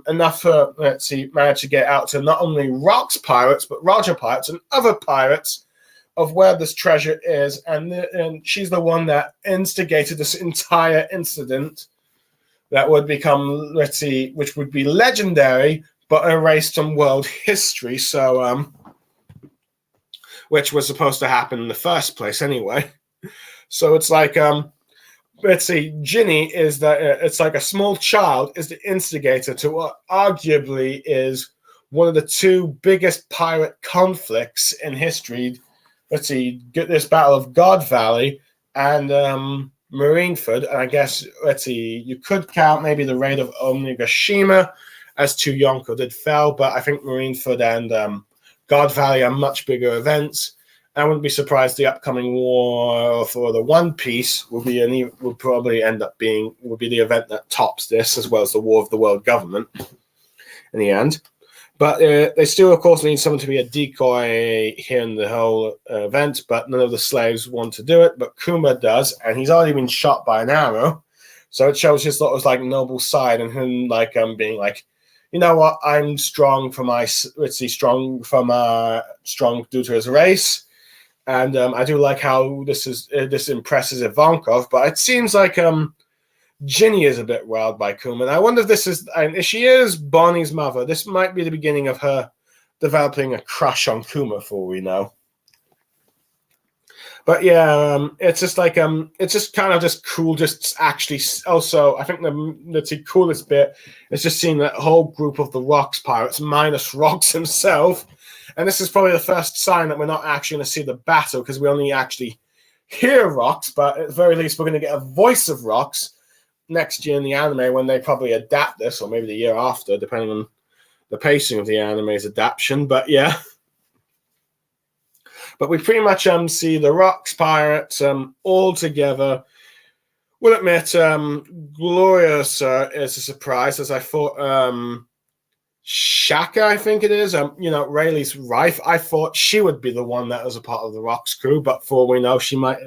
enough managed to get out to not only Rock's pirates, but Roger pirates and other pirates of where this treasure is. And she's the one that instigated this entire incident that would become, which would be legendary, but erased from world history. So, which was supposed to happen in the first place anyway. So it's like, Ginny is it's like a small child is the instigator to what arguably is one of the two biggest pirate conflicts in history. Get this Battle of God Valley and Marineford. And I guess, you could count maybe the raid of Onigashima as two Yonko fell, but I think Marineford and God Valley are much bigger events. I wouldn't be surprised the upcoming war for the One Piece will be the event that tops this, as well as the War of the World Government in the end. But they still, of course, need someone to be a decoy here in the whole event, but none of the slaves want to do it, but Kuma does, and he's already been shot by an arrow. So it shows his sort of noble side, and him being like, you know what, I'm strong for my, strong due to his race. And I do like how this impresses Ivankov, but it seems like Ginny is a bit wowed by Kuma. And I wonder if she is Bonnie's mother, this might be the beginning of her developing a crush on Kuma, for we know. But yeah, it's just it's just kind of just cool. Just actually, also, I think the coolest bit is just seeing that whole group of the Rocks pirates minus Rocks himself. And this is probably the first sign that we're not actually going to see the battle, because we only actually hear Rocks, but at the very least, we're going to get a voice of Rocks next year in the anime when they probably adapt this, or maybe the year after, depending on the pacing of the anime's adaptation. But yeah. But we pretty much see the Rocks pirates all together. We'll admit, Gloriosa is a surprise, as I thought Shaka, I think it is, Rayleigh's wife. I thought she would be the one that was a part of the Rocks crew, but for we know, she might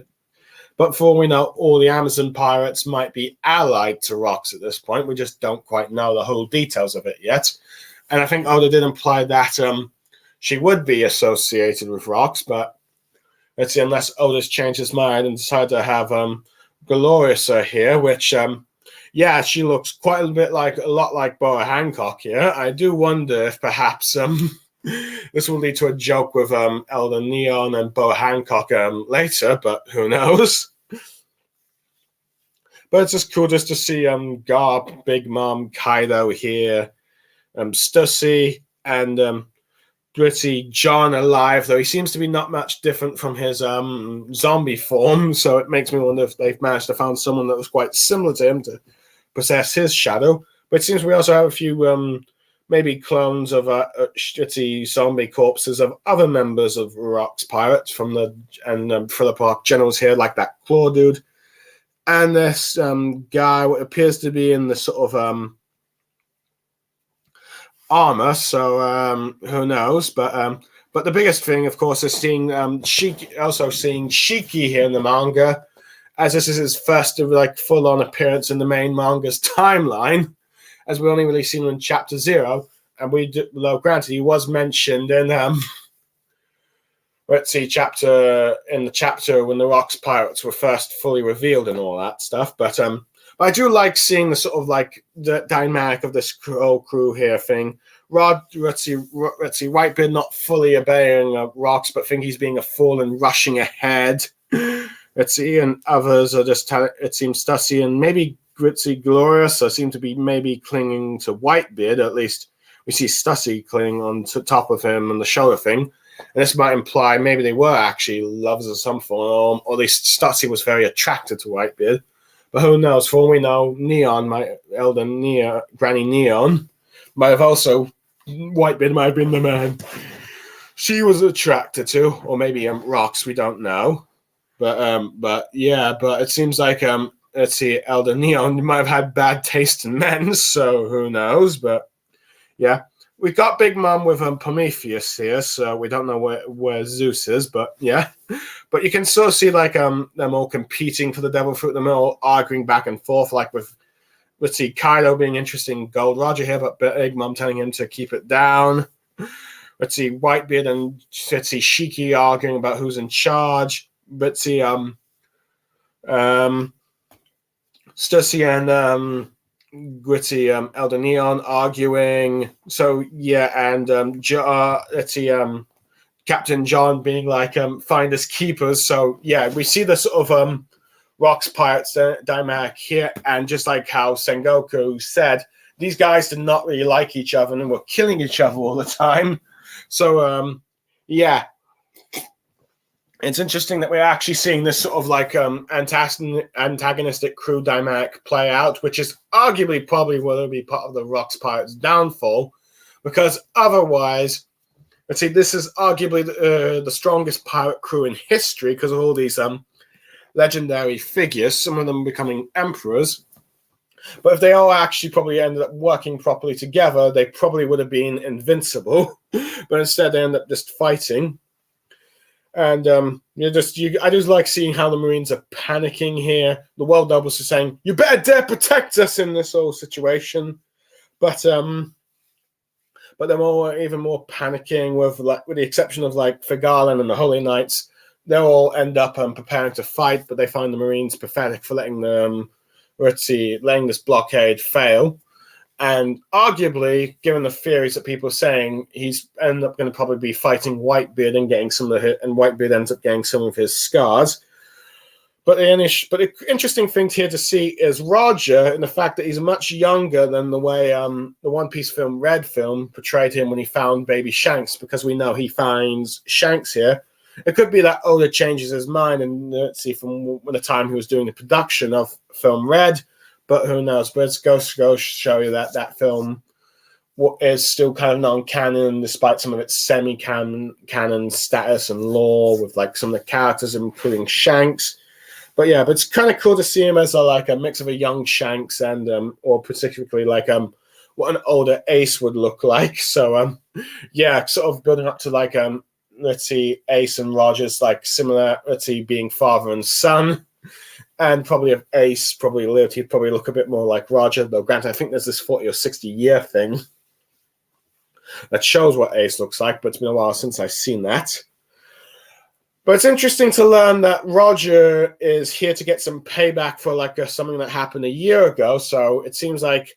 But for all we know, all the Amazon pirates might be allied to Rox at this point. We just don't quite know the whole details of it yet. And I think Oda did imply that she would be associated with Rox, but let's see, unless Oda's changed his mind and decided to have Gloriosa here, which, yeah, she looks quite a lot like Boa Hancock here. I do wonder if perhaps this will lead to a joke with Elder Neon and Boa Hancock later, but who knows? But it's just cool just to see Garp, Big Mom, Kaido here, Stussy, and Gritty John alive, though he seems to be not much different from his zombie form, so it makes me wonder if they've managed to find someone that was quite similar to him to possess his shadow. But it seems we also have a few maybe clones of shitty zombie corpses of other members of Rock's Pirates from the Philip Arc generals here, like that Claw dude. And this guy, what appears to be in the sort of armor, so who knows? But the biggest thing, of course, is seeing Shiki here in the manga, as this is his first full-on appearance in the main manga's timeline, as we only really seen him in Chapter 0, and granted, he was mentioned in let's see, chapter when the Rox Pirates were first fully revealed and all that stuff. But I do like seeing the sort of the dynamic of this whole crew here thing. Let's see, Whitebeard not fully obeying Rox, but think he's being a fool and rushing ahead. Let's see, and others are just, it seems, Stussy and maybe Gritzy Glorious seem to be maybe clinging to Whitebeard. At least we see Stussy clinging on to top of him and the shoulder thing. And this might imply maybe they were actually lovers of some form, or at least Stussy was very attracted to Whitebeard. But who knows? For all we know, Granny Neon, might have also, Whitebeard might have been the man she was attracted to, or maybe Rox, we don't know. But it seems like let's see, Elder Neon might have had bad taste in men, so who knows? But yeah. We got Big Mom with Prometheus here, so we don't know where Zeus is, but yeah. But you can sort of see them all competing for the Devil Fruit, them all arguing back and forth, with let's see, Kaido being interested in Gold Roger here, but Big Mom telling him to keep it down. Let's see, Whitebeard and let's see, Shiki arguing about who's in charge. Let's see, Stussy and Gritty, Elder Neon arguing. So yeah, and let's see, Captain John being finders keepers. So yeah, we see the sort of Rox Pirates dynamic here, and just like how Sengoku said, these guys did not really like each other and were killing each other all the time. So yeah. It's interesting that we're actually seeing this sort of antagonistic crew dynamic play out, which is arguably probably will be part of the Rox Pirates' downfall, because otherwise, let's see, this is arguably the strongest pirate crew in history because of all these legendary figures, some of them becoming emperors. But if they all actually probably ended up working properly together, they probably would have been invincible. But instead, they end up just fighting. And I just like seeing how the Marines are panicking here. The World Nobles are saying, "You better dare protect us in this whole situation," but they're even more panicking with the exception of Figalen and the Holy Knights. They'll all end up preparing to fight, but they find the Marines pathetic for letting this blockade fail. And arguably, given the theories that people are saying, he's ended up going to probably be fighting Whitebeard and getting some of and Whitebeard ends up getting some of his scars. But the interesting thing here to see is Roger, and the fact that he's much younger than the way the One Piece film Red film portrayed him when he found baby Shanks, because we know he finds Shanks here. It could be that Oda changes his mind, and let's see, from the time he was doing the production of film Red. But who knows? But it goes to show you that film is still kind of non-canon, despite some of its semi-canon status and lore, with some of the characters, including Shanks. But yeah, but it's kind of cool to see him as a mix of a young Shanks and, or particularly what an older Ace would look like. So yeah, sort of building up to let's see, Ace and Roger's similar, let's see, being father and son. And probably if Ace probably lived, he'd probably look a bit more like Roger. Though, granted, I think there's this 40 or 60 year thing that shows what Ace looks like, but it's been a while since I've seen that. But it's interesting to learn that Roger is here to get some payback for something that happened a year ago. So it seems like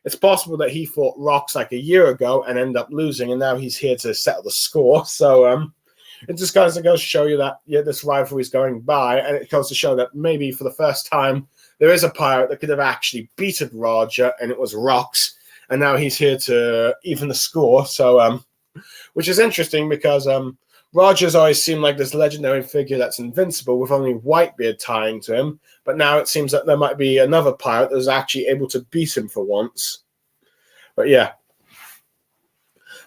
it's possible that he fought Rox like a year ago and ended up losing, and now he's here to settle the score. So it just goes to show you that this rivalry is going by, and it goes to show that maybe for the first time there is a pirate that could have actually beaten Roger, and it was Rox, and now he's here to even the score. So which is interesting because Roger's always seemed like this legendary figure that's invincible with only Whitebeard tying to him, but now it seems that there might be another pirate that's actually able to beat him for once. But yeah.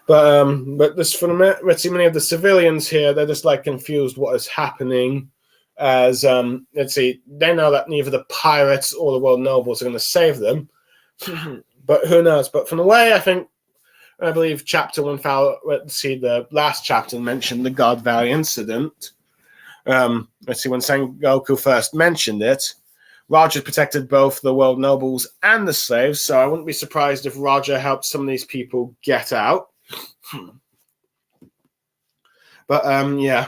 But this for let's see, many of the civilians here, they're just confused what is happening. As let's see, they know that neither the pirates or the world nobles are going to save them. But who knows? But from the way I believe chapter 1, let's see, the last chapter mentioned the God Valley incident. Let's see, when Sengoku first mentioned it, Roger protected both the world nobles and the slaves, so I wouldn't be surprised if Roger helped some of these people get out. But yeah.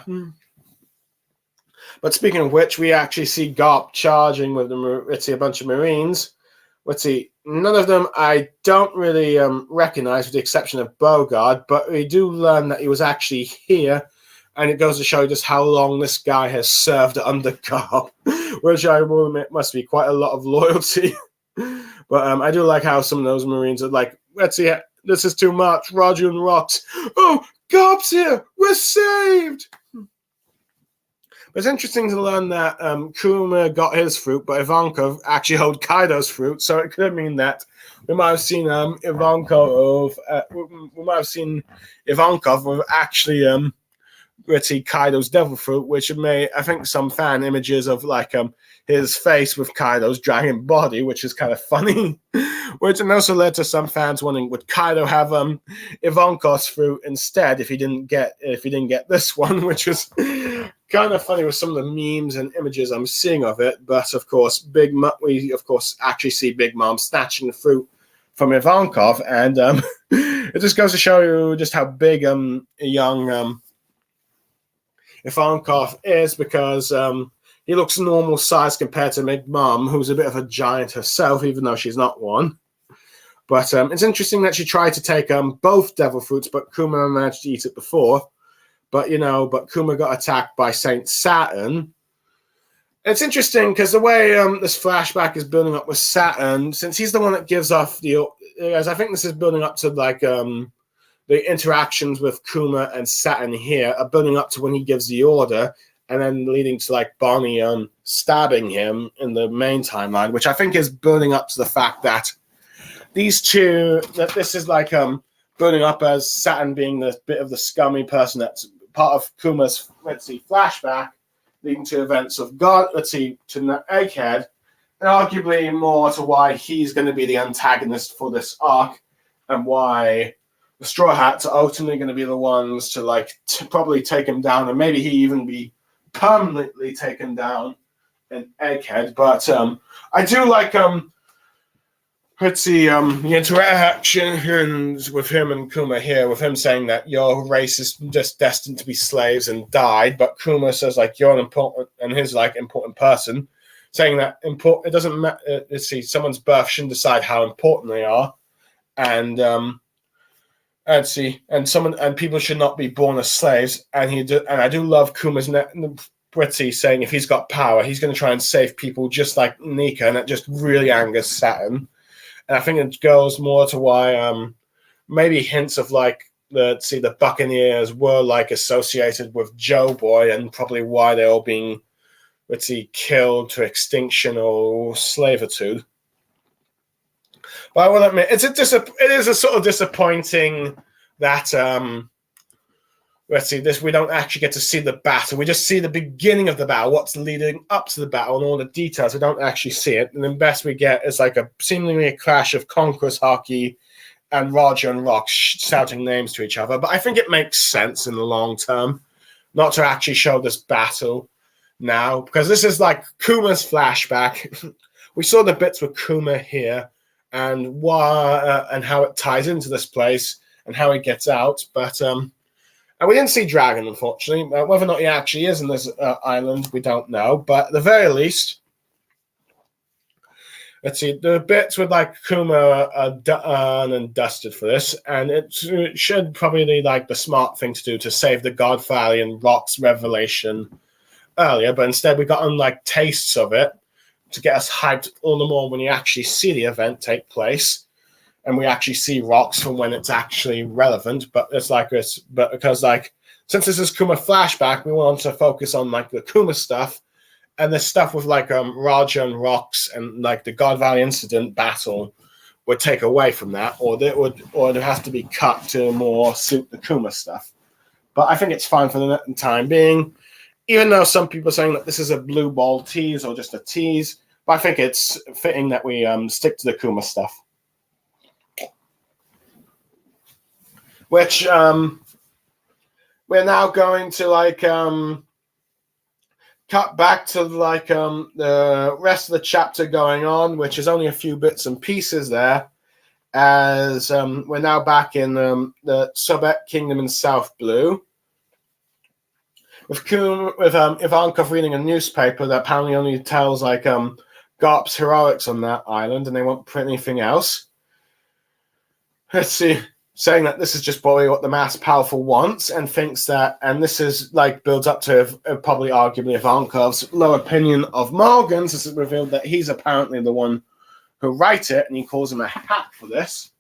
But speaking of which, we actually see Garp charging with a bunch of Marines. Let's see, none of them I don't really recognize, with the exception of Bogard, but we do learn that he was actually here, and it goes to show just how long this guy has served under Garp, which I will admit must be quite a lot of loyalty. But I do like how some of those Marines are like, let's see, this is too much, Roger and Rox. Oh, Garp's here, we're saved! It's interesting to learn that Kuma got his fruit, but Ivankov actually held Kaido's fruit, so it could mean that we might have seen Ivankov with actually Kaido's devil fruit, which made, I think, some fan images of his face with Kaido's dragon body, which is kind of funny. Which also led to some fans wondering, would Kaido have Ivankov's fruit instead if he didn't get this one, which was kind of funny with some of the memes and images I'm seeing of it. But of course, we of course actually see Big Mom snatching the fruit from Ivankov, and it just goes to show you just how big young Ivankov is, because he looks normal size compared to Big Mom, who's a bit of a giant herself, even though she's not one. But it's interesting that she tried to take both devil fruits, but Kuma managed to eat it before. But Kuma got attacked by Saint Saturn. It's interesting because the way this flashback is building up with Saturn, since he's the one that gives off as I think this is building up to the interactions with Kuma and Saturn here are building up to when he gives the order, and then leading to Bonnie stabbing him in the main timeline, which I think is building up to the fact that these two, that this is building up as Saturn being the bit of the scummy person that's part of Kuma's, flashback, leading to events of God, to Egghead, and arguably more to why he's going to be the antagonist for this arc, and why the Straw Hats are ultimately going to be the ones to probably take him down, and maybe he even be permanently taken down in Egghead. But I do like the interaction with him and Kuma here, with him saying that your race is just destined to be slaves and died, but Kuma says you're an important, and his important person, saying that it doesn't matter. Someone's birth shouldn't decide how important they are, and people should not be born as slaves. And I do love Kuma's saying if he's got power, he's going to try and save people just like Nika, and that just really angers Saturn. And I think it goes more to why maybe hints of the Buccaneers were associated with Joe Boy, and probably why they're all being killed to extinction or slavitude. But I will admit, it is a sort of disappointing that we don't actually get to see the battle. We just see the beginning of the battle, what's leading up to the battle, and all the details. We don't actually see it. And the best we get is seemingly a clash of Conqueror's Haki and Roger and Rox shouting names to each other. But I think it makes sense in the long term not to actually show this battle. now, because this is like Kuma's flashback. We saw the bits with Kuma here, and why and how it ties into this place and how he gets out. But and we didn't see Dragon, unfortunately. Whether or not he actually is in this island, we don't know. But at the very least, let's see, the bits with like Kuma are done and dusted for this, and it should probably be like the smart thing to do to save the God Valley and Rock's revelation earlier. But instead, we got like tastes of it to get us hyped all the more when you actually see the event take place, and we actually see Rocks from when it's actually relevant. But it's like this, but because like since this is Kuma flashback, we want to focus on like the Kuma stuff, and the stuff with like Raja and Rocks and like the God Valley incident battle would take away from that, or it has to be cut to more suit the Kuma stuff. But I think it's fine for the time being, even though some people are saying that this is a blue ball tease or just a tease. But I think it's fitting that we stick to the Kuma stuff. Which we're now going to like cut back to like the rest of the chapter going on, which is only a few bits and pieces there, as we're now back in the Sobek Kingdom in South Blue. With Ivankov reading a newspaper that apparently only tells like Garp's heroics on that island, and they won't print anything else. Let's see, saying that this is just probably what the mass powerful wants, and thinks that, and this is like builds up to probably arguably Ivankov's low opinion of Morgan's, as it's revealed that he's apparently the one who wrote it, and he calls him a hack for this,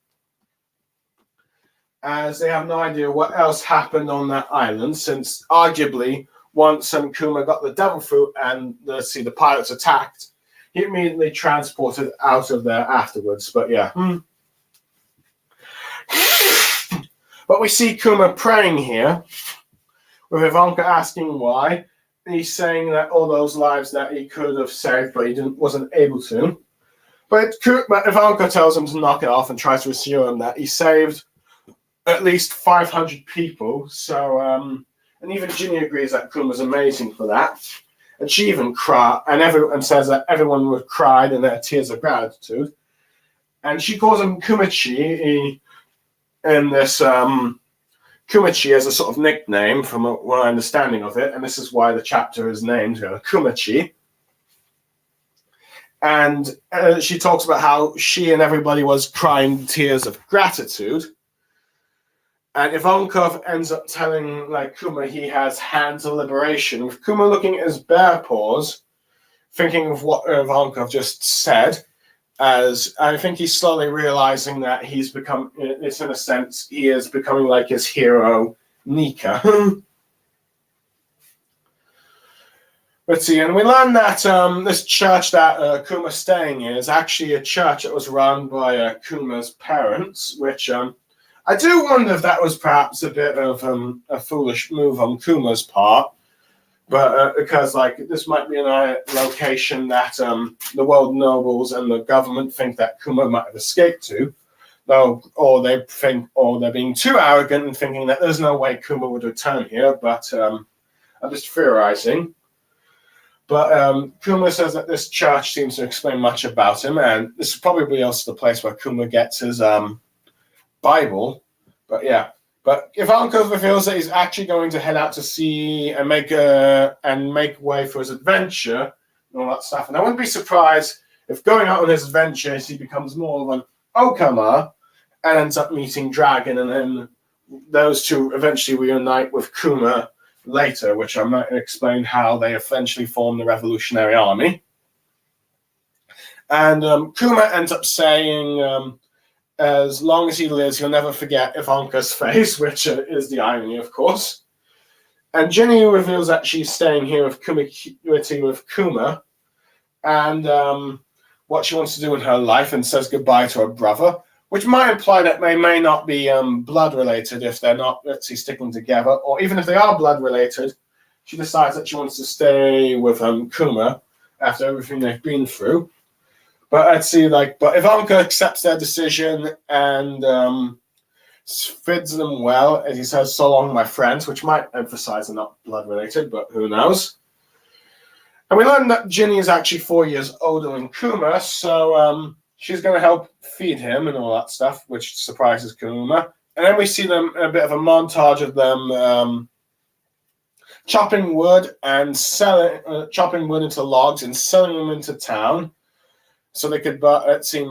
as they have no idea what else happened on that island, since arguably once Kuma got the devil fruit and the pirates attacked, he immediately transported out of there afterwards. But yeah. But we see Kuma praying here, with Ivanka asking why. He's saying that all those lives that he could have saved, but he wasn't able to. But Ivanka tells him to knock it off and tries to assure him that he saved at least 500 people. So, and even Ginny agrees that Kuma's amazing for that. And she even cried, and says that everyone would cry in their tears of gratitude. And she calls him Kumachi, and this Kumachi as a sort of nickname from my understanding of it, and this is why the chapter is named Kumachi. And she talks about how she and everybody was crying tears of gratitude. And Ivankov ends up telling like Kuma he has hands of liberation, with Kuma looking at his bare paws, thinking of what Ivankov just said, as I think he's slowly realizing that he's become, it's in a sense, he is becoming like his hero, Nika. Let's see, and we learn that this church that Kuma's staying in is actually a church that was run by Kuma's parents, which I do wonder if that was perhaps a bit of a foolish move on Kuma's part, but because like this might be a location that the world nobles and the government think that Kuma might have escaped to, or they're being too arrogant and thinking that there's no way Kuma would return here. But I'm just theorizing. But Kuma says that this church seems to explain much about him, and this is probably also the place where Kuma gets his Bible. But yeah, but Ivankov reveals that he's actually going to head out to sea and make way for his adventure and all that stuff. And I wouldn't be surprised if going out on his adventures he becomes more of an Okama and ends up meeting Dragon, and then those two eventually reunite with Kuma later, which I might explain how they eventually form the Revolutionary Army. And Kuma ends up saying, as long as he lives, he'll never forget Ivanka's face, which is the irony, of course. And Jenny reveals that she's staying here with Kuma, and what she wants to do in her life, and says goodbye to her brother, which might imply that they may not be blood related if they're not, let's see, sticking together, or even if they are blood related, she decides that she wants to stay with Kuma after everything they've been through. But let's see, but Ivanka accepts their decision and feeds them well, as he says, "So long, my friends," which might emphasize they're not blood related, but who knows? And we learn that Ginny is actually 4 years older than Kuma, so she's going to help feed him and all that stuff, which surprises Kuma. And then we see them a bit of a montage of them chopping wood and chopping wood into logs and selling them into town, so they could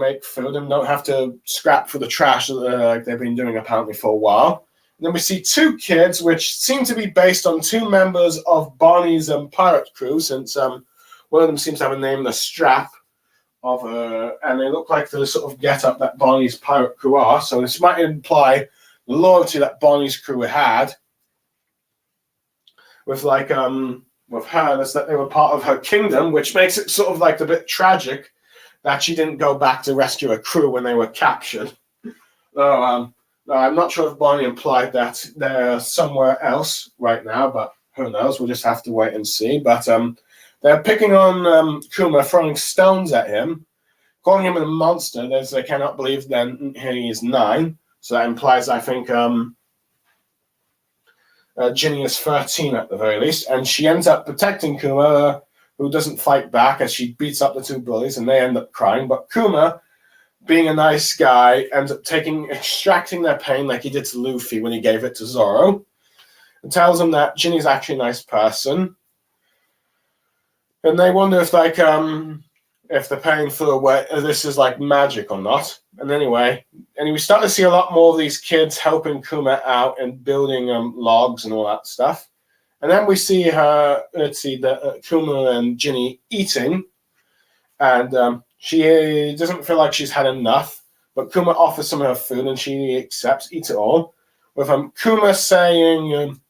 make food and don't have to scrap for the trash like they've been doing apparently for a while. And then we see two kids, which seem to be based on two members of Barney's pirate crew, since one of them seems to have a name, the Strap, and they look like the sort of get-up that Barney's pirate crew are. So this might imply the loyalty that Barney's crew had with with her, is that they were part of her kingdom, which makes it sort of like a bit tragic that she didn't go back to rescue her crew when they were captured. No, I'm not sure if Barney implied that they're somewhere else right now, but who knows? We'll just have to wait and see. But they're picking on Kuma, throwing stones at him, calling him a monster. They cannot believe that he is 9. So that implies, I think, Ginny is 13 at the very least. And she ends up protecting Kuma, who doesn't fight back, as she beats up the two bullies, and they end up crying. But Kuma, being a nice guy, ends up extracting their pain like he did to Luffy when he gave it to Zoro, and tells him that Ginny's actually a nice person. And they wonder if the pain flew away, this is like magic or not. And anyway, we start to see a lot more of these kids helping Kuma out and building logs and all that stuff. And then we see Kuma and Ginny eating, and she doesn't feel like she's had enough, but Kuma offers some of her food and she accepts, eats it all, with Kuma saying,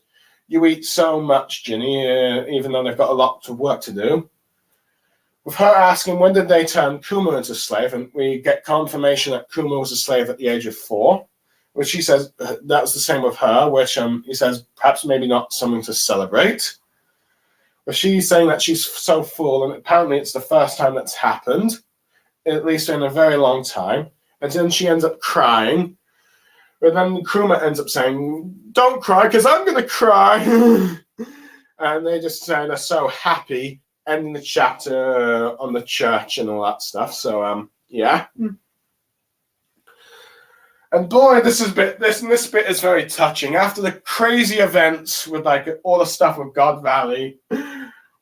you eat so much, Ginny, even though they've got a lot of work to do. With her asking, when did they turn Kuma into a slave? And we get confirmation that Kuma was a slave at the age of 4, which she says that was the same with her, which he says perhaps maybe not something to celebrate. But she's saying that she's so full, and apparently it's the first time that's happened, at least in a very long time. And then she ends up crying. But then Kuma ends up saying, don't cry, because I'm going to cry. And they just say they're so happy, ending the chapter on the church and all that stuff. So, yeah. And boy, this bit is very touching. After the crazy events with all the stuff with God Valley,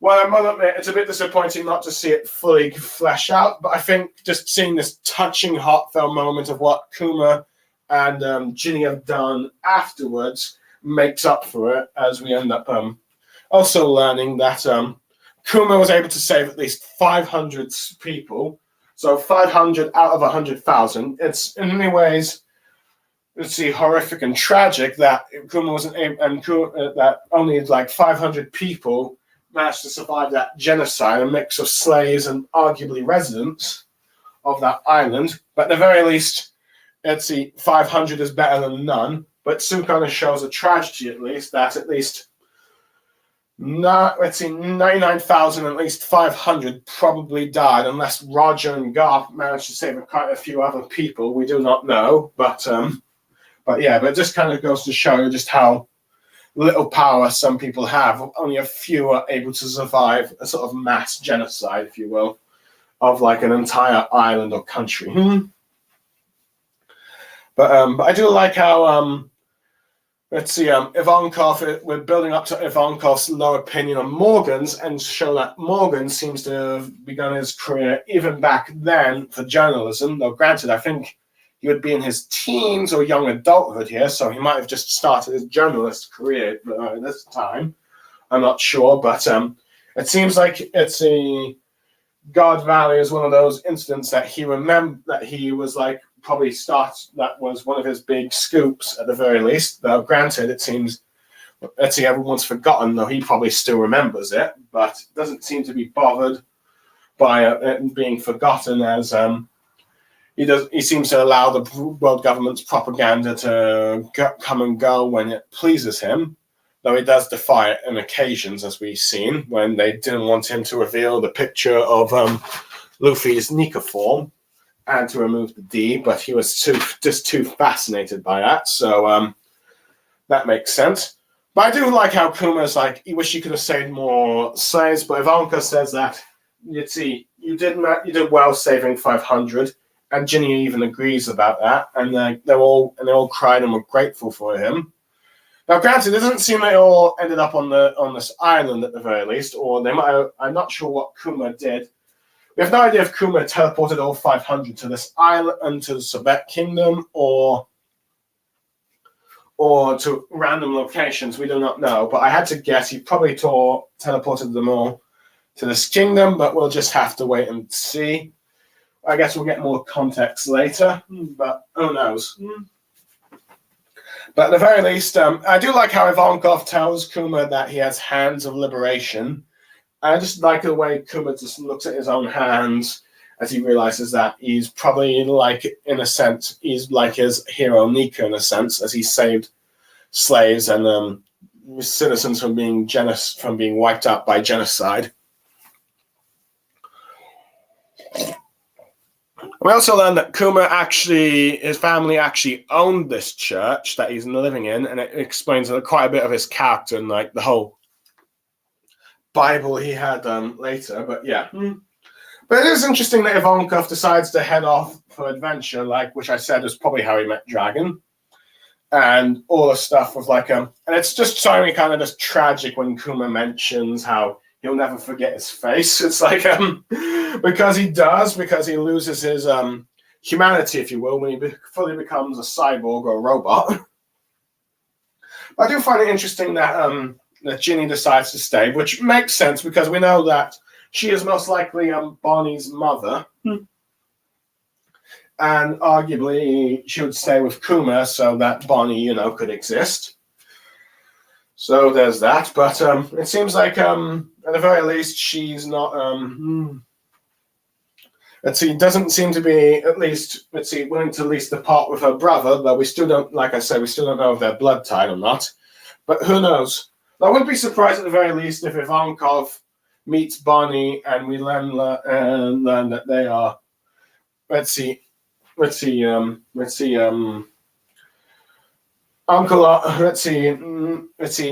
well, I must admit, it's a bit disappointing not to see it fully flesh out. But I think just seeing this touching, heartfelt moment of what Kuma and Ginny have done afterwards makes up for it, as we end up also learning that Kuma was able to save at least 500 people. So 500 out of 100,000. It's in many ways, let's see, horrific and tragic that Kuma wasn't able, and that only 500 people managed to survive that genocide, a mix of slaves and arguably residents of that island. But at the very least, let's see, 500 is better than none. But Sue kind of shows a tragedy, at least 99,000, at least 500 probably died, unless Roger and Garp managed to save quite a few other people. We do not know, but it just kind of goes to show just how little power some people have. Only a few are able to survive a sort of mass genocide, if you will, of an entire island or country. But I do like how Ivankov, we're building up to Ivankov's low opinion on Morgan's, and show that Morgan seems to have begun his career even back then for journalism. Though granted, I think he would be in his teens or young adulthood here, so he might have just started his journalist career at this time. I'm not sure, but it seems like God Valley is one of those incidents that he remembered, that he was probably that was one of his big scoops at the very least. Though granted, it seems everyone's forgotten, though he probably still remembers it, but doesn't seem to be bothered by it being forgotten, as he seems to allow the world government's propaganda to come and go when it pleases him, though he does defy it on occasions, as we've seen, when they didn't want him to reveal the picture of Luffy's Nika form and to remove the D, but he was too fascinated by that, so that makes sense. But I do like how Kuma's like, he wish he could have saved more slaves, but Ivanka says that, you did well saving 500, and Ginny even agrees about that, and they all cried and were grateful for him. Now, granted, it doesn't seem they all ended up on this island at the very least, or they might. I'm not sure what Kuma did. We have no idea if Kuma teleported all 500 to this island and to the Sobek Kingdom, or to random locations. We do not know, but I had to guess he probably teleported them all to this kingdom, but we'll just have to wait and see. I guess we'll get more context later, but who knows? But at the very least, I do like how Ivankov tells Kuma that he has hands of liberation. I just like the way Kuma just looks at his own hands as he realizes that he's probably like, in a sense, he's like his hero Nika in a sense, as he saved slaves and citizens from being wiped out by genocide. We also learned that his family actually owned this church that he's living in, and it explains quite a bit of his character and like the whole Bible he had later. But yeah. But it is interesting that Ivankov decides to head off for adventure, which I said is probably how he met Dragon. And all the stuff was and it's just showing kind of just tragic when Kuma mentions how he'll never forget his face. It's because he loses his humanity, if you will, when he fully becomes a cyborg or a robot. But I do find it interesting that Ginny decides to stay, which makes sense because we know that she is most likely Bonnie's mother. And arguably she would stay with Kuma so that Bonnie, could exist. So there's that. But it seems like at the very least she's not doesn't seem to be willing to at least depart with her brother, though we still don't know if they're blood tied or not. But who knows? I wouldn't be surprised at the very least if Ivankov meets Bonnie and we learn that they are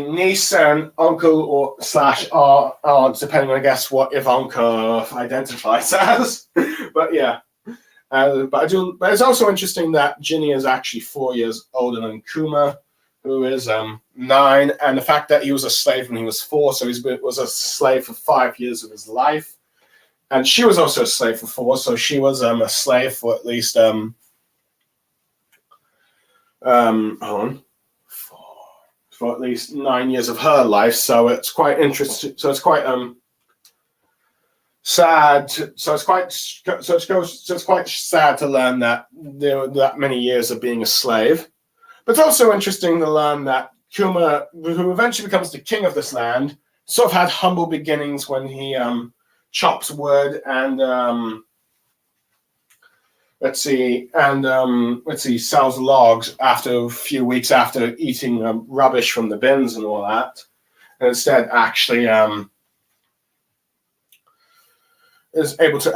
niece and uncle or / aunt, depending on I guess what Ivankov identifies as. But yeah. But it's also interesting that Ginny is actually 4 years older than Kuma, who is 9, and the fact that he was a slave when he was 4, so he was a slave for 5 years of his life. And she was also a slave for 4, so she was a slave for at least for at least 9 years of her life. So it's quite interesting. So it's quite sad. So it's quite sad to learn that there were that many years of being a slave. But it's also interesting to learn that Kuma, who eventually becomes the king of this land, sort of had humble beginnings when he chops wood and sells logs after a few weeks after eating rubbish from the bins and all that, and instead actually is able to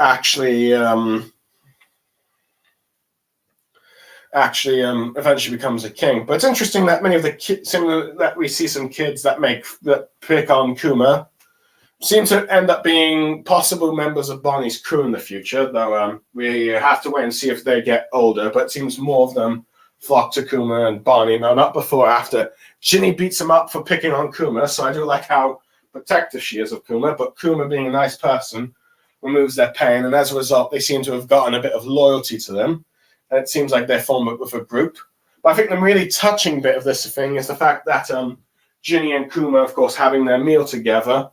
eventually becomes a king. But it's interesting that many of the that we see some kids that pick on Kuma seem to end up being possible members of Bonnie's crew in the future, though we have to wait and see if they get older. But it seems more of them flock to Kuma and Bonnie. Now, not before, after Ginny beats him up for picking on Kuma, so I do like how protective she is of Kuma, but Kuma, being a nice person, removes their pain, and as a result, they seem to have gotten a bit of loyalty to them, and it seems like they form up with a group. But I think the really touching bit of this thing is the fact that Ginny and Kuma, of course, having their meal together,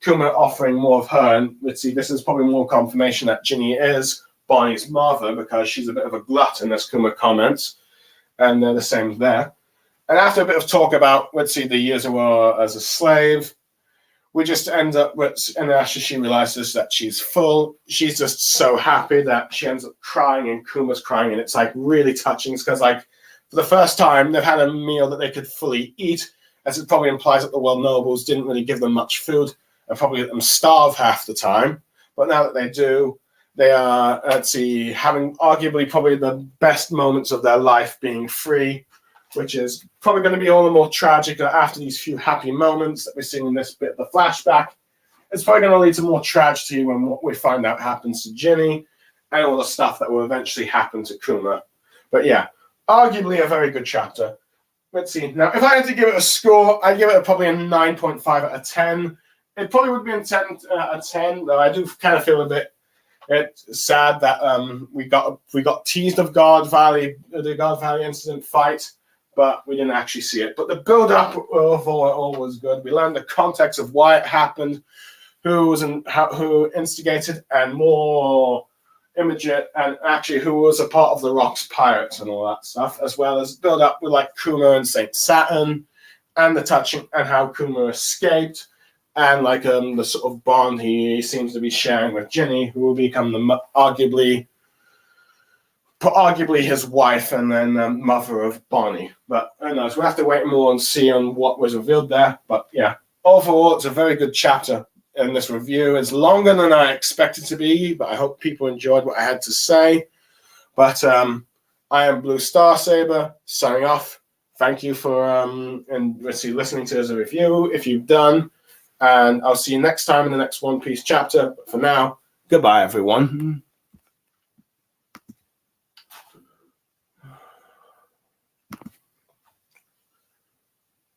Kuma offering more of her, and this is probably more confirmation that Ginny is Bonnie's mother because she's a bit of a glutton, as Kuma comments, and they're the same there. And after a bit of talk about, the years of her as a slave, we just end up and after she realizes that she's full, she's just so happy that she ends up crying, and Kuma's crying, and it's really touching because for the first time they've had a meal that they could fully eat, as it probably implies that the world nobles didn't really give them much food and probably let them starve half the time. But now that they do, they are having arguably probably the best moments of their life, being free which is probably going to be all the more tragic after these few happy moments that we're seeing in this bit of the flashback. It's probably going to lead to more tragedy when what we find out happens to Ginny and all the stuff that will eventually happen to Kuma. But yeah, arguably a very good chapter. Let's see. Now, if I had to give it a score, I'd give it probably a 9.5 out of 10. It probably would be a 10 out of 10, though I do kind of feel a bit sad that we got teased of God Valley, the God Valley incident fight, but we didn't actually see it. But the build-up overall was good. We learned the context of why it happened, who instigated, and more immediate, and actually who was a part of the Rocks Pirates and all that stuff, as well as build up with like Kuma and Saint Saturn, and the touching and how Kuma escaped, and like the sort of bond he seems to be sharing with Ginny, who will become the arguably his wife and then mother of Bonnie. But who knows? We'll have to wait more and see on what was revealed there. But yeah, overall, it's a very good chapter. And this review is longer than I expected to be, but I hope people enjoyed what I had to say. But I am Blue Star Saber, signing off. Thank you for listening to this review, if you've done. And I'll see you next time in the next One Piece chapter. But for now, goodbye, everyone.